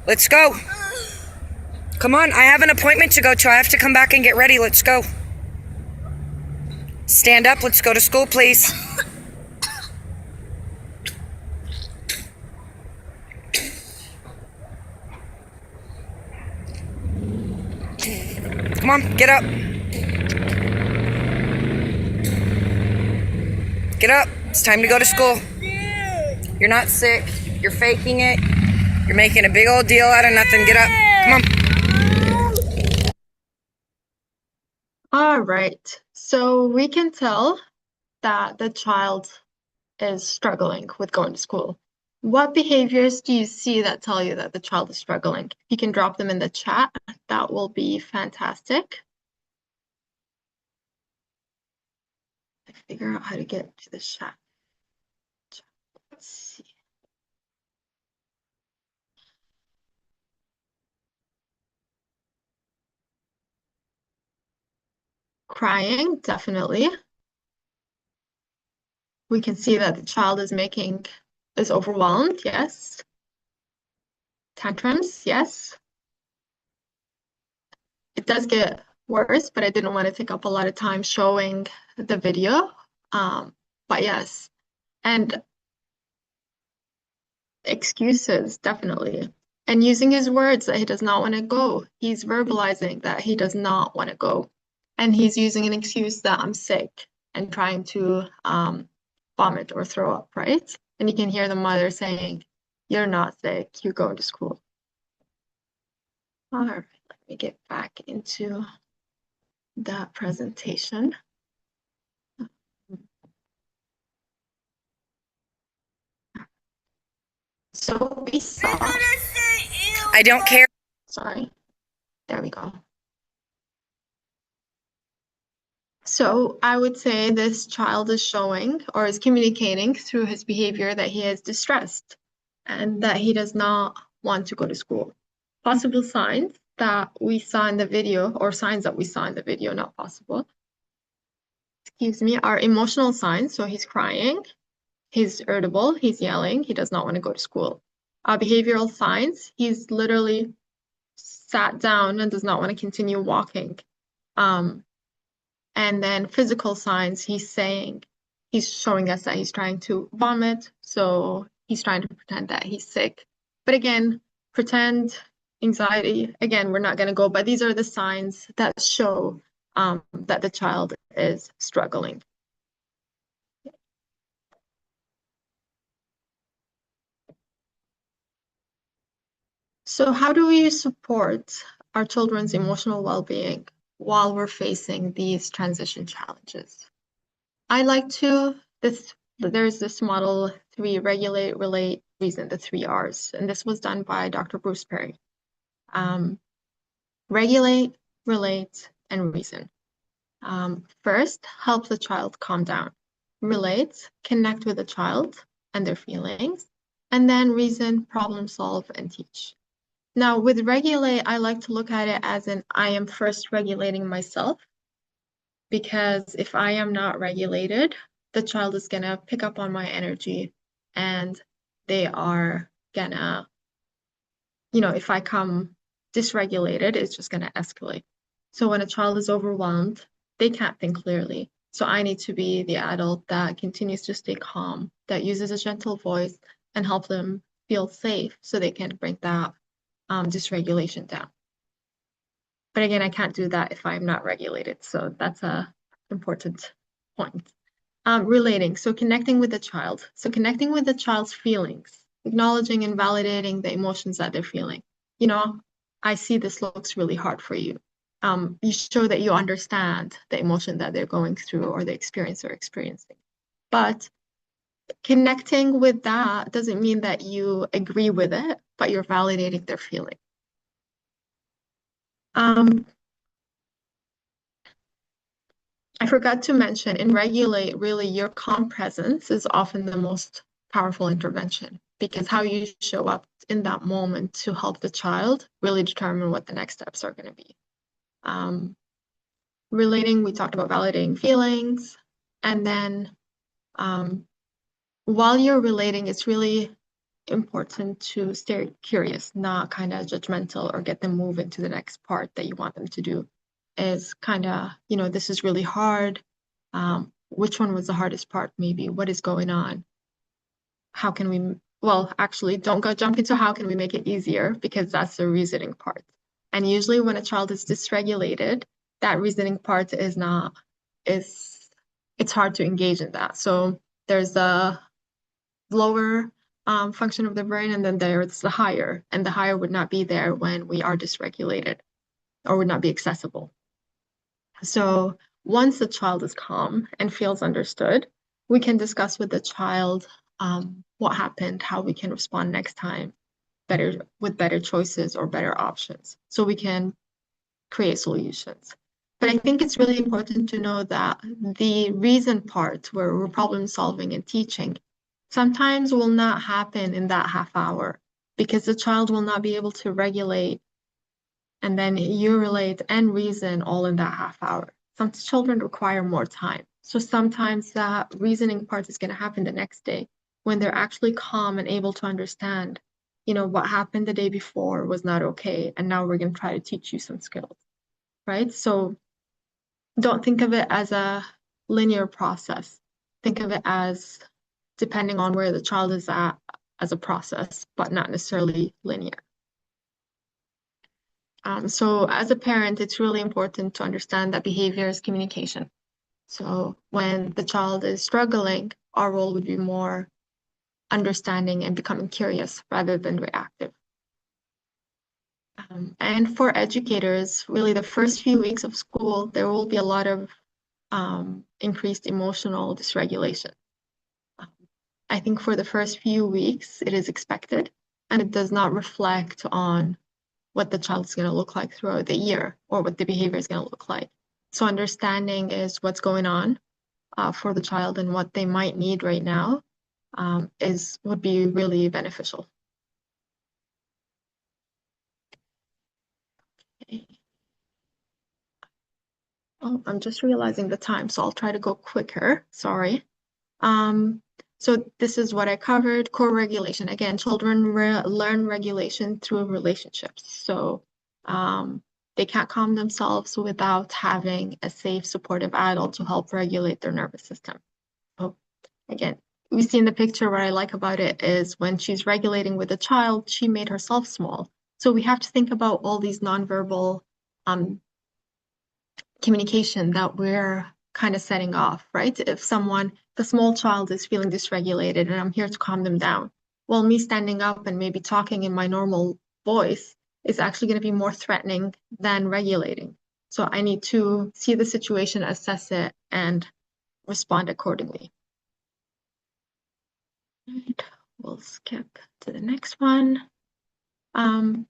Let's go. Come on, I have an appointment to go to. I have to come back and get ready. Let's go. Stand up. Let's go to school, please. Come on, get up. Get up. It's time to go to school. You're not sick. You're faking it. You're making a big old deal out of nothing. Get up. Come on. All right. So we can tell that the child is struggling with going to school. What behaviors do you see that tell you that the child is struggling? If you can drop them in the chat, that will be fantastic. I figure out how to get to the chat. Let's see. Crying, definitely. We can see that the child is overwhelmed, yes. Tantrums, yes. It does get worse, but I didn't want to take up a lot of time showing the video. But yes, and excuses, definitely. And using his words that he does not want to go. He's verbalizing that he does not want to go. And he's using an excuse that I'm sick and trying to vomit or throw up, right? And you can hear the mother saying, "You're not sick, you're going to school." All right, let me get back into that presentation. So we saw, I don't care. sorry, there we go. So I would say this child is showing or is communicating through his behavior that he is distressed and that he does not want to go to school. Possible signs that we saw in the video, or signs that we saw in the video, not possible, excuse me, are emotional signs. So he's crying, he's irritable, he's yelling, he does not want to go to school. Behavioral signs, he's literally sat down and does not want to continue walking. And then physical signs, he's showing us that he's trying to vomit. So he's trying to pretend that he's sick. But again, pretend, anxiety, again, we're not going to go, but these are the signs that show that the child is struggling. So how do we support our children's emotional well-being while we're facing these transition challenges? I like there's this model 3, regulate, relate, reason, the 3 R's, and this was done by Dr. Bruce Perry. Regulate, relate, and reason. First, help the child calm down. Relate, connect with the child and their feelings, and then reason, problem solve, and teach. Now, with regulate, I like to look at it as I am first regulating myself, because if I am not regulated, the child is going to pick up on my energy and they are going to, if I come dysregulated, it's just going to escalate. So when a child is overwhelmed, they can't think clearly. So I need to be the adult that continues to stay calm, that uses a gentle voice and help them feel safe so they can bring that dysregulation down. But again, I can't do that if I'm not regulated. So that's an important point. Relating, so connecting with the child. So connecting with the child's feelings, acknowledging and validating the emotions that they're feeling. I see this looks really hard for you. You show that you understand the emotion that they're going through or the experience they're experiencing. But connecting with that doesn't mean that you agree with it, but you're validating their feeling. I forgot to mention, in regulate, really, your calm presence is often the most powerful intervention, because how you show up in that moment to help the child really determine what the next steps are going to be. Relating, we talked about validating feelings, and then while you're relating, it's really important to stay curious, not kind of judgmental or get them move into the next part that you want them to do. Is kind of, this is really hard. Which one was the hardest part, maybe? What is going on? How can we, well, actually, don't jump into how can we make it easier, because that's the reasoning part. And usually when a child is dysregulated, that reasoning part is it's hard to engage in that. So there's the lower function of the brain, and then there's the higher, and the higher would not be there when we are dysregulated or would not be accessible. So once the child is calm and feels understood, we can discuss with the child what happened, how we can respond next time with better choices or better options. So we can create solutions. But I think it's really important to know that the reason part where we're problem solving and teaching sometimes will not happen in that half hour because the child will not be able to regulate and then you relate and reason all in that half hour. Some children require more time. So sometimes that reasoning part is going to happen the next day when they're actually calm and able to understand, what happened the day before was not okay. And now we're going to try to teach you some skills, right? So don't think of it as a linear process. Think of it as depending on where the child is at as a process, but not necessarily linear. So as a parent, it's really important to understand that behavior is communication. So when the child is struggling, our role would be more understanding and becoming curious rather than reactive. And for educators, really the first few weeks of school, there will be a lot of increased emotional dysregulation. I think for the first few weeks, it is expected, and it does not reflect on what the child is going to look like throughout the year or what the behavior is going to look like. So understanding is what's going on for the child and what they might need right now would be really beneficial. Okay. Oh, I'm just realizing the time, so I'll try to go quicker. Sorry. So this is what I covered, co-regulation. Again, children learn regulation through relationships. So they can't calm themselves without having a safe, supportive adult to help regulate their nervous system. So again, we see in the picture what I like about it is when she's regulating with a child, she made herself small. So we have to think about all these nonverbal communication that we're kind of setting off, right? If the small child is feeling dysregulated and I'm here to calm them down, well, me standing up and maybe talking in my normal voice is actually going to be more threatening than regulating. So I need to see the situation, assess it, and respond accordingly. Right. We'll skip to the next one. Again,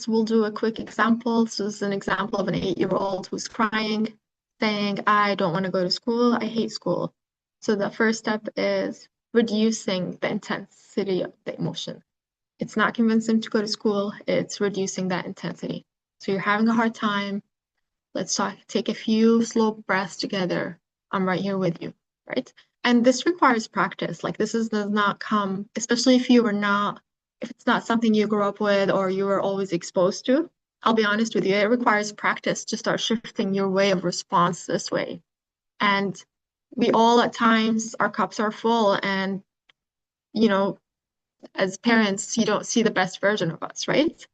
we'll do a quick example. So this is an example of an 8-year-old who's crying, saying, I don't want to go to school, I hate school. So the first step is reducing the intensity of the emotion. It's not convincing them to go to school, it's reducing that intensity. So you're having a hard time, let's take a few slow breaths together. I'm right here with you, right? And this requires practice. Like does not come, especially if it's not something you grew up with or you were always exposed to. I'll be honest with you, it requires practice to start shifting your way of response this way. And we all at times, our cups are full and, as parents, you don't see the best version of us, right?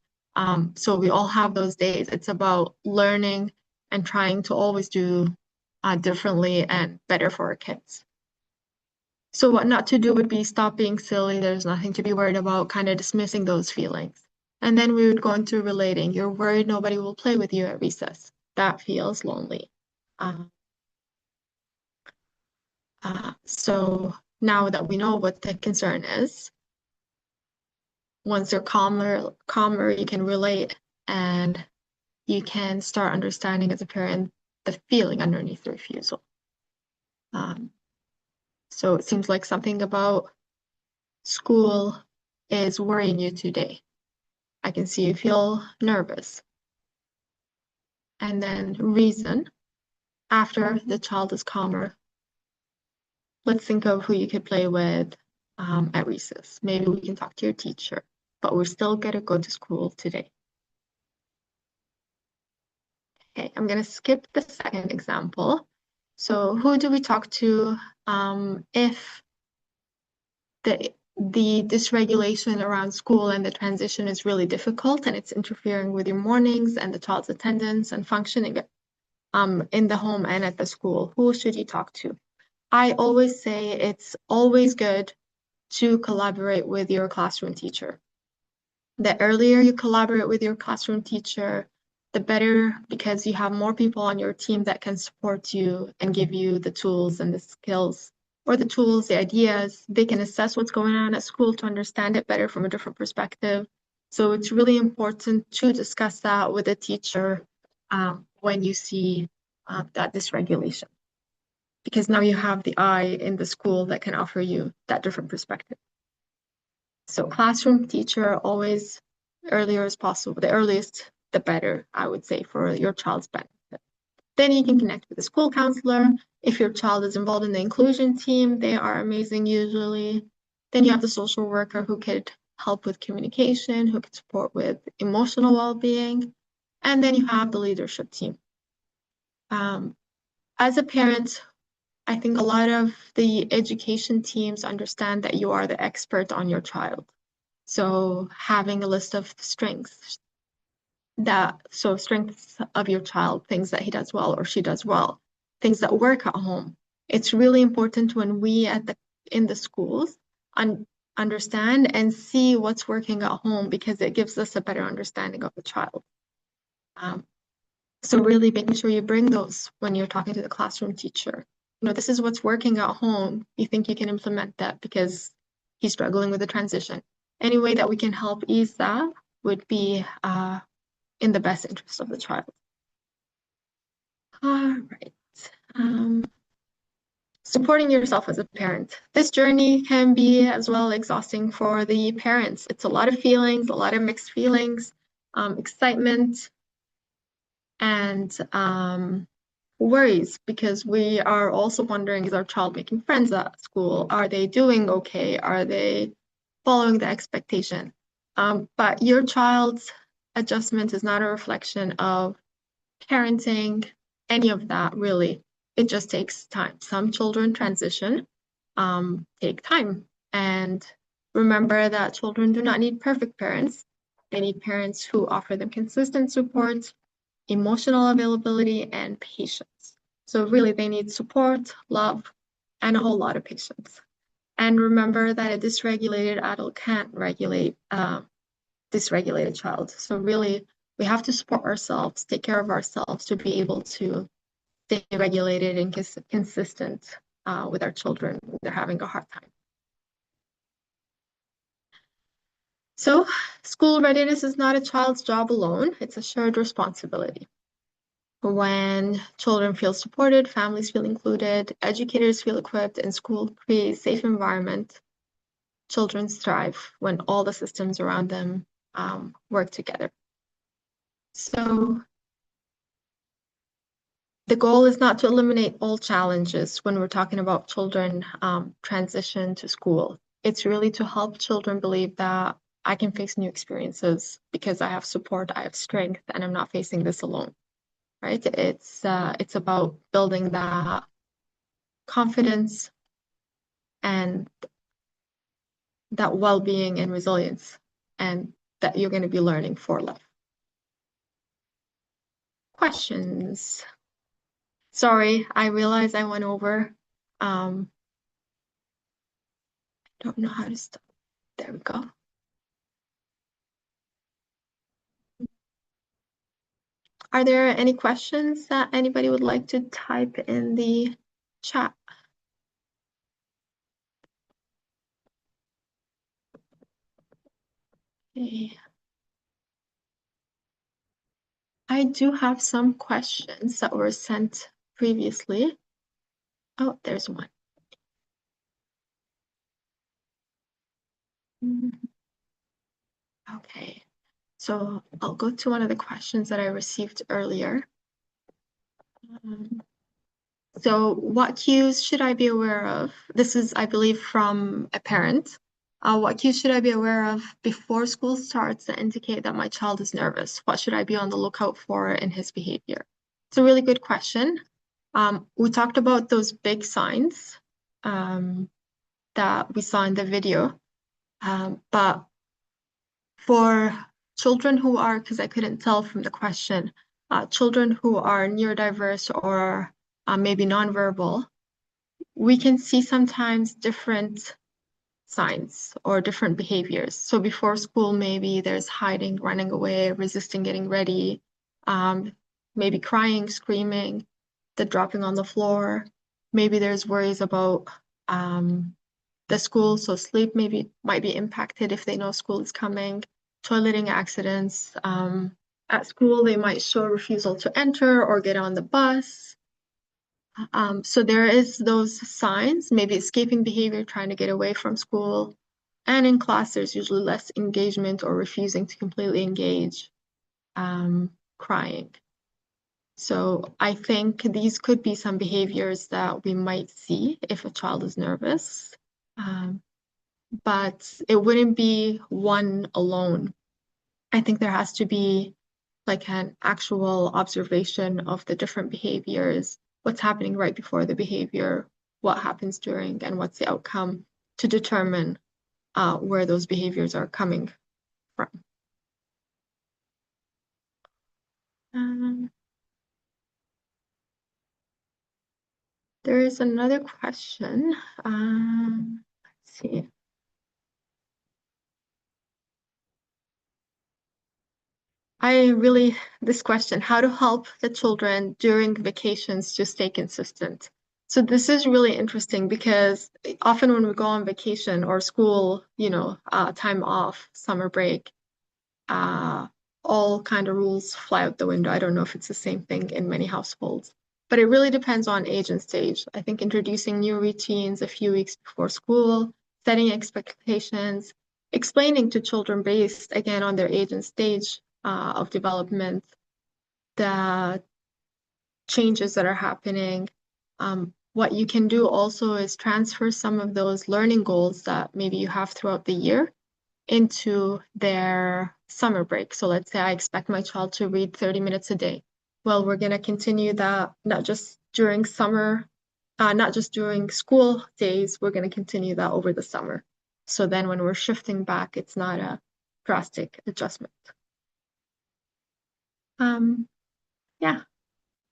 So we all have those days. It's about learning and trying to always do differently and better for our kids. So what not to do would be stop being silly. There's nothing to be worried about, kind of dismissing those feelings. And then we would go into relating. You're worried nobody will play with you at recess. That feels lonely. So now that we know what the concern is, once you're calmer, you can relate and you can start understanding as a parent the feeling underneath the refusal. So it seems like something about school is worrying you today. I can see you feel nervous. And then reason, after the child is calmer, let's think of who you could play with at recess. Maybe we can talk to your teacher, but we're still gonna go to school today. Okay, I'm gonna skip the second example. So who do we talk to if the dysregulation around school and the transition is really difficult and it's interfering with your mornings and the child's attendance and functioning in the home and at the school. Who should you talk to? I always say it's always good to collaborate with your classroom teacher. The earlier you collaborate with your classroom teacher, the better, because you have more people on your team that can support you and give you the tools and the skills, or the tools, the ideas. They can assess what's going on at school to understand it better from a different perspective. So it's really important to discuss that with a teacher when you see that dysregulation, because now you have the eye in the school that can offer you that different perspective. So classroom teacher, always earlier as possible. The earliest, the better, I would say, for your child's benefit. Then you can connect with the school counselor. If your child is involved in the inclusion team, they are amazing usually. Then you have the social worker who could help with communication, who could support with emotional well-being. And then you have the leadership team. As a parent, I think a lot of the education teams understand that you are the expert on your child. So having a list of strengths strengths of your child, things that he does well or she does well, things that work at home. It's really important when we in the schools understand and see what's working at home, because it gives us a better understanding of the child. So really making sure you bring those when you're talking to the classroom teacher. You know, this is what's working at home. You think you can implement that because he's struggling with the transition. Any way that we can help ease that would be in the best interest of the child. All right. Supporting yourself as a parent. This journey can be as well exhausting for the parents. It's a lot of feelings, a lot of mixed feelings, excitement, and worries, because we are also wondering, is our child making friends at school? Are they doing okay? Are they following the expectation? But your child's adjustment is not a reflection of parenting, any of that, really. It just takes time. Some children transition, take time. And remember that children do not need perfect parents. They need parents who offer them consistent support, emotional availability, and patience. So really, they need support, love, and a whole lot of patience. And remember that a dysregulated adult can't regulate dysregulated child. So really, we have to support ourselves, take care of ourselves to be able to stay regulated and consistent with our children when they're having a hard time. So school readiness is not a child's job alone. It's a shared responsibility. When children feel supported, families feel included, educators feel equipped, and school creates a safe environment, children thrive when all the systems around them work together. So the goal is not to eliminate all challenges when we're talking about children transition to school. It's really to help children believe that I can face new experiences because I have support, I have strength, and I'm not facing this alone, right? It's about building that confidence and that well-being and resilience, and that you're going to be learning for life. Questions? Sorry, I realize I went over. Don't know how to stop. There we go. Are there any questions that anybody would like to type in the chat? Okay. I do have some questions that were sent previously. Oh, there's one. Okay, so I'll go to one of the questions that I received earlier. So what cues should I be aware of? This is, I believe, from a parent. What cues should I be aware of before school starts that indicate that my child is nervous? What should I be on the lookout for in his behavior? It's a really good question. We talked about those big signs that we saw in the video, but for children who are, because I couldn't tell from the question, children who are neurodiverse or maybe nonverbal, we can see sometimes different signs or different behaviors. So before school, maybe there's hiding, running away, resisting getting ready, maybe crying, screaming, the dropping on the floor. Maybe there's worries about the school, so sleep maybe might be impacted if they know school is coming, toileting accidents. At school, they might show refusal to enter or get on the bus. So there is those signs, maybe escaping behavior, trying to get away from school. And in class, there's usually less engagement or refusing to completely engage, crying. So I think these could be some behaviors that we might see if a child is nervous. But it wouldn't be one alone. I think there has to be like an actual observation of the different behaviors, what's happening right before the behavior, what happens during, and what's the outcome to determine where those behaviors are coming from. There is another question. Let's see. This question, how to help the children during vacations to stay consistent. So this is really interesting because often when we go on vacation or school, time off, summer break, all kind of rules fly out the window. I don't know if it's the same thing in many households, but it really depends on age and stage. I think introducing new routines a few weeks before school, setting expectations, explaining to children based again on their age and stage of development, the changes that are happening. What you can do also is transfer some of those learning goals that maybe you have throughout the year into their summer break. So let's say I expect my child to read 30 minutes a day. Well, we're going to continue that not just during summer, not just during school days, we're going to continue that over the summer. So then when we're shifting back, it's not a drastic adjustment. Yeah.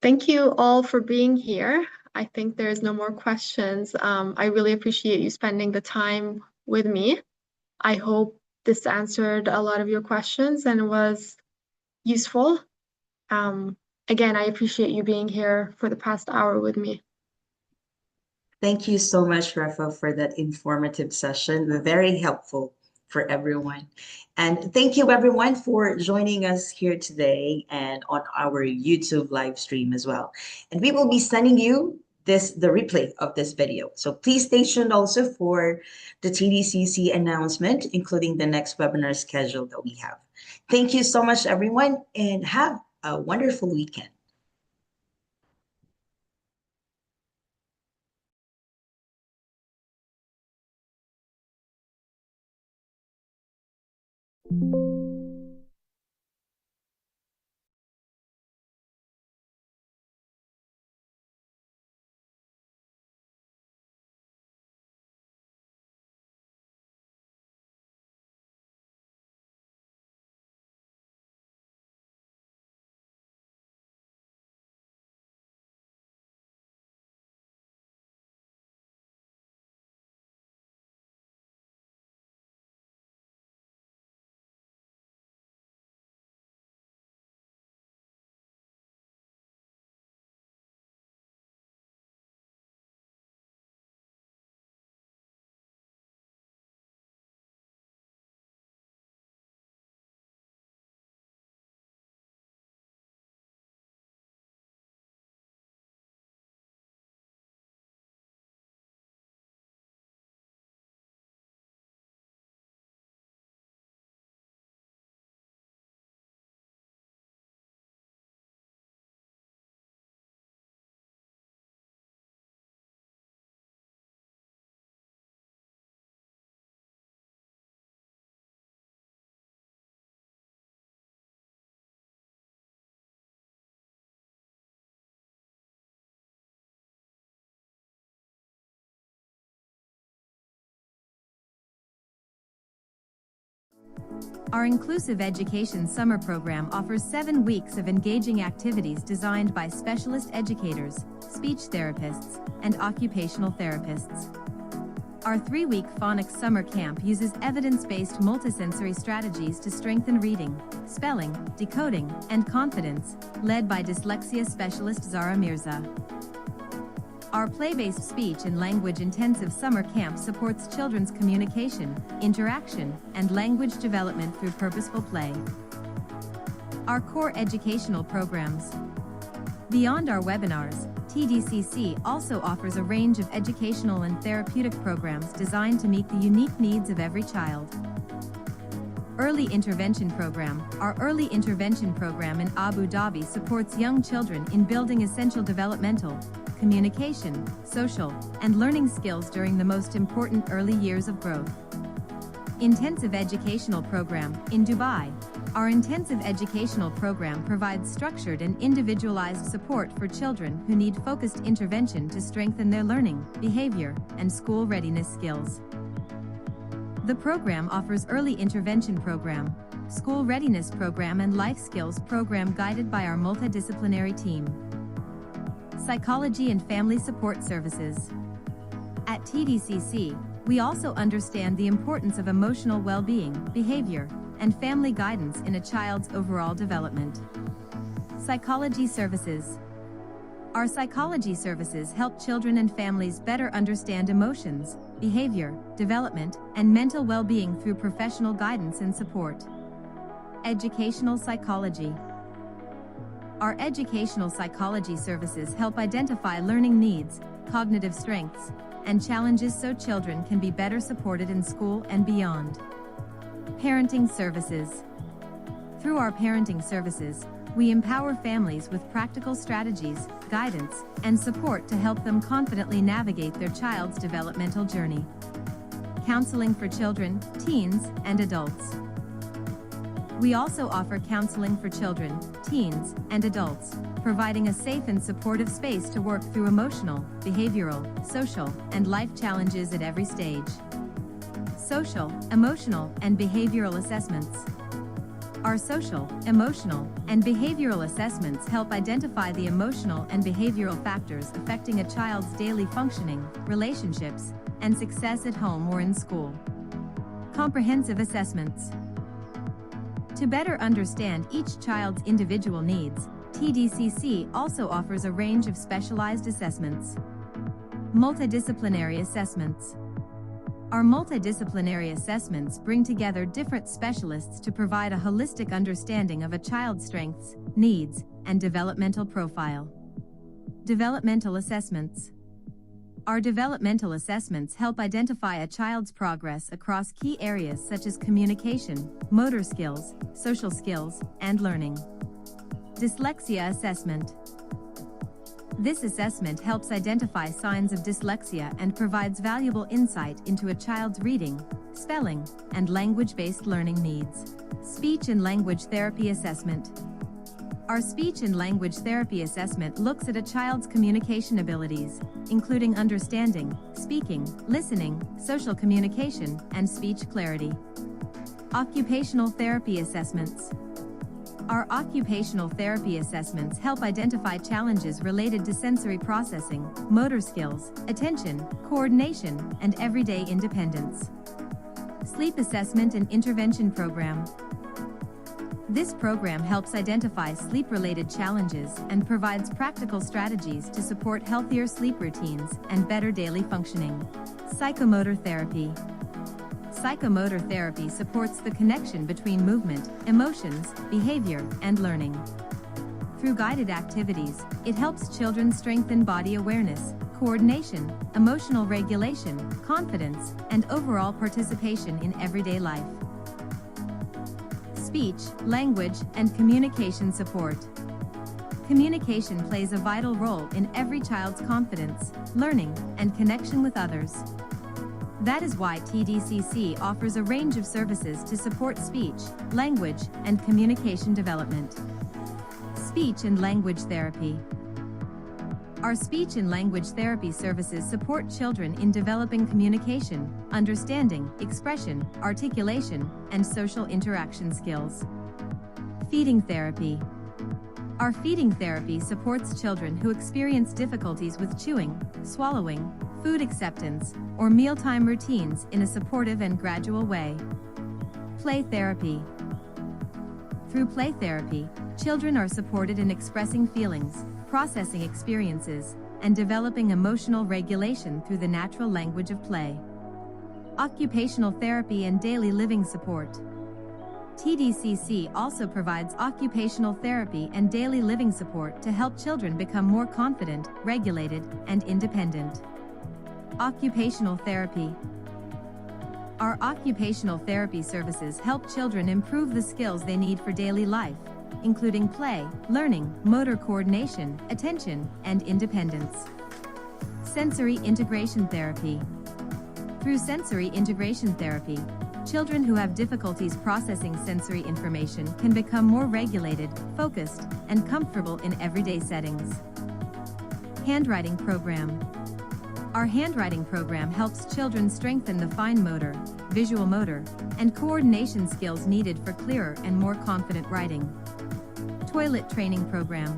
Thank you all for being here. I think there's no more questions. I really appreciate you spending the time with me. I hope this answered a lot of your questions and was useful. Again, I appreciate you being here for the past hour with me. Thank you so much, Rafa, for that informative session. Very helpful for everyone. And thank you, everyone, for joining us here today and on our YouTube live stream as well. And we will be sending you the replay of this video. So please stay tuned also for the TDCC announcement, including the next webinar schedule that we have. Thank you so much, everyone, and have a wonderful weekend. Our Inclusive Education Summer Program offers 7 weeks of engaging activities designed by specialist educators, speech therapists, and occupational therapists. Our 3-week phonics summer camp uses evidence-based multisensory strategies to strengthen reading, spelling, decoding, and confidence, led by dyslexia specialist Zara Mirza. Our play-based speech and language intensive summer camp supports children's communication, interaction, and language development through purposeful play. Our core educational programs. Beyond our webinars, TDCC also offers a range of educational and therapeutic programs designed to meet the unique needs of every child. Early Intervention Program. Our Early Intervention Program in Abu Dhabi supports young children in building essential developmental, communication, social, and learning skills during the most important early years of growth. Intensive Educational Program in Dubai. Our intensive educational program provides structured and individualized support for children who need focused intervention to strengthen their learning, behavior, and school readiness skills. The program offers Early Intervention Program, School Readiness Program, and Life Skills Program guided by our multidisciplinary team. Psychology and Family Support Services. At TDCC, we also understand the importance of emotional well-being, behavior, and family guidance in a child's overall development. Psychology Services. Our psychology services help children and families better understand emotions, behavior, development, and mental well-being through professional guidance and support. Educational Psychology. Our educational psychology services help identify learning needs, cognitive strengths, and challenges so children can be better supported in school and beyond. Parenting Services. Through our parenting services, we empower families with practical strategies, guidance, and support to help them confidently navigate their child's developmental journey. Counseling for children, teens, and adults. We also offer counseling for children, teens, and adults, providing a safe and supportive space to work through emotional, behavioral, social, and life challenges at every stage. Social, emotional, and behavioral assessments. Our social, emotional, and behavioral assessments help identify the emotional and behavioral factors affecting a child's daily functioning, relationships, and success at home or in school. Comprehensive assessments. To better understand each child's individual needs, TDCC also offers a range of specialized assessments. Multidisciplinary assessments. Our multidisciplinary assessments bring together different specialists to provide a holistic understanding of a child's strengths, needs, and developmental profile. Developmental assessments. Our developmental assessments help identify a child's progress across key areas such as communication, motor skills, social skills, and learning. Dyslexia assessment. This assessment helps identify signs of dyslexia and provides valuable insight into a child's reading, spelling, and language-based learning needs. Speech and language therapy assessment. Our speech and language therapy assessment looks at a child's communication abilities, including understanding, speaking, listening, social communication, and speech clarity. Occupational therapy assessments. Our occupational therapy assessments help identify challenges related to sensory processing, motor skills, attention, coordination, and everyday independence. Sleep assessment and intervention program. This program helps identify sleep-related challenges and provides practical strategies to support healthier sleep routines and better daily functioning. Psychomotor therapy. Psychomotor therapy supports the connection between movement, emotions, behavior, and learning. Through guided activities, it helps children strengthen body awareness, coordination, emotional regulation, confidence, and overall participation in everyday life. Speech, language, and communication support. Communication plays a vital role in every child's confidence, learning, and connection with others. That is why TDCC offers a range of services to support speech, language, and communication development. Speech and language therapy. Our speech and language therapy services support children in developing communication, understanding, expression, articulation, and social interaction skills. Feeding therapy. Our feeding therapy supports children who experience difficulties with chewing, swallowing, food acceptance, or mealtime routines in a supportive and gradual way. Play therapy. Through play therapy, children are supported in expressing feelings, processing experiences, and developing emotional regulation through the natural language of play. Occupational therapy and daily living support. TDCC also provides occupational therapy and daily living support to help children become more confident, regulated, and independent. Occupational therapy. Our occupational therapy services help children improve the skills they need for daily life, including play, learning, motor coordination, attention, and independence. Sensory integration therapy. Through sensory integration therapy, children who have difficulties processing sensory information can become more regulated, focused, and comfortable in everyday settings. Handwriting program. Our handwriting program helps children strengthen the fine motor, visual motor, and coordination skills needed for clearer and more confident writing. Toilet training program.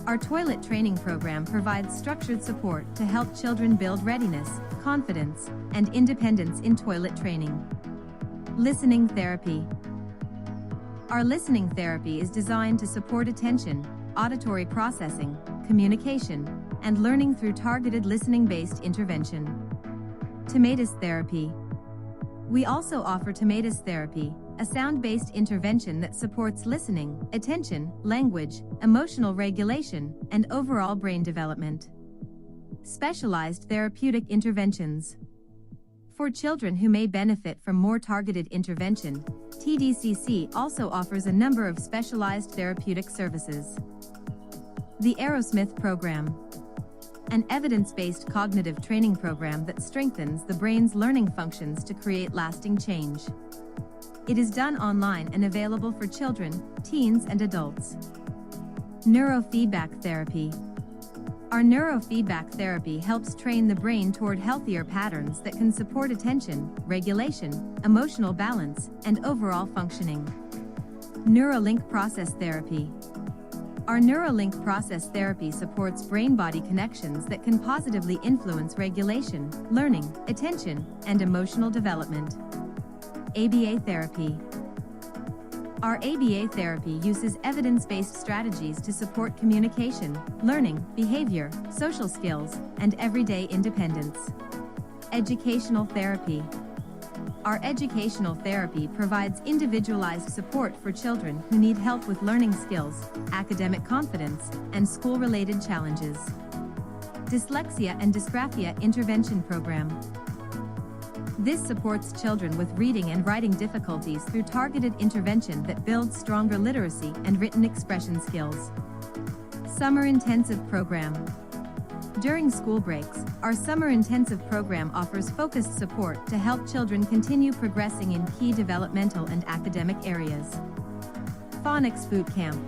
Our toilet training program provides structured support to help children build readiness, confidence, and independence in toilet training. Listening therapy. Our listening therapy is designed to support attention, auditory processing, communication, and learning through targeted listening-based intervention. Tinnitus therapy. We also offer tinnitus therapy, a sound-based intervention that supports listening, attention, language, emotional regulation, and overall brain development. Specialized therapeutic interventions. For children who may benefit from more targeted intervention, TDCC also offers a number of specialized therapeutic services. The Aerosmith Program. An evidence-based cognitive training program that strengthens the brain's learning functions to create lasting change. It is done online and available for children, teens, and adults. Neurofeedback therapy. Our neurofeedback therapy helps train the brain toward healthier patterns that can support attention, regulation, emotional balance, and overall functioning. Neuralink process therapy. Our Neuralink process therapy supports brain-body connections that can positively influence regulation, learning, attention, and emotional development. ABA therapy. Our ABA therapy uses evidence-based strategies to support communication, learning, behavior, social skills, and everyday independence. Educational therapy. Our educational therapy provides individualized support for children who need help with learning skills, academic confidence, and school-related challenges. Dyslexia and Dysgraphia Intervention Program. This supports children with reading and writing difficulties through targeted intervention that builds stronger literacy and written expression skills. Summer Intensive Program. During school breaks, our Summer Intensive Program offers focused support to help children continue progressing in key developmental and academic areas. Phonics Boot Camp.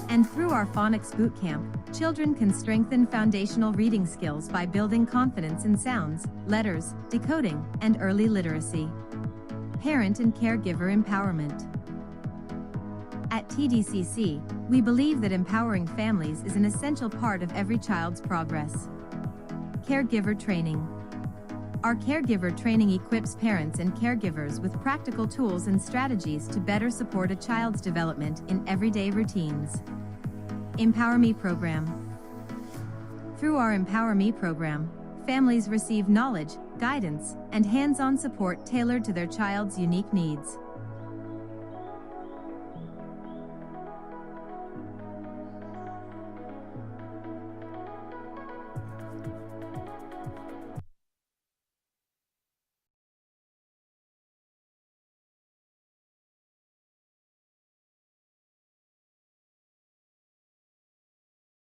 And through our Phonics Boot Camp, children can strengthen foundational reading skills by building confidence in sounds, letters, decoding, and early literacy. Parent and caregiver empowerment. At TDCC, we believe that empowering families is an essential part of every child's progress. Caregiver training. Our caregiver training equips parents and caregivers with practical tools and strategies to better support a child's development in everyday routines. Empower Me program. Through our Empower Me program, families receive knowledge, guidance, and hands-on support tailored to their child's unique needs.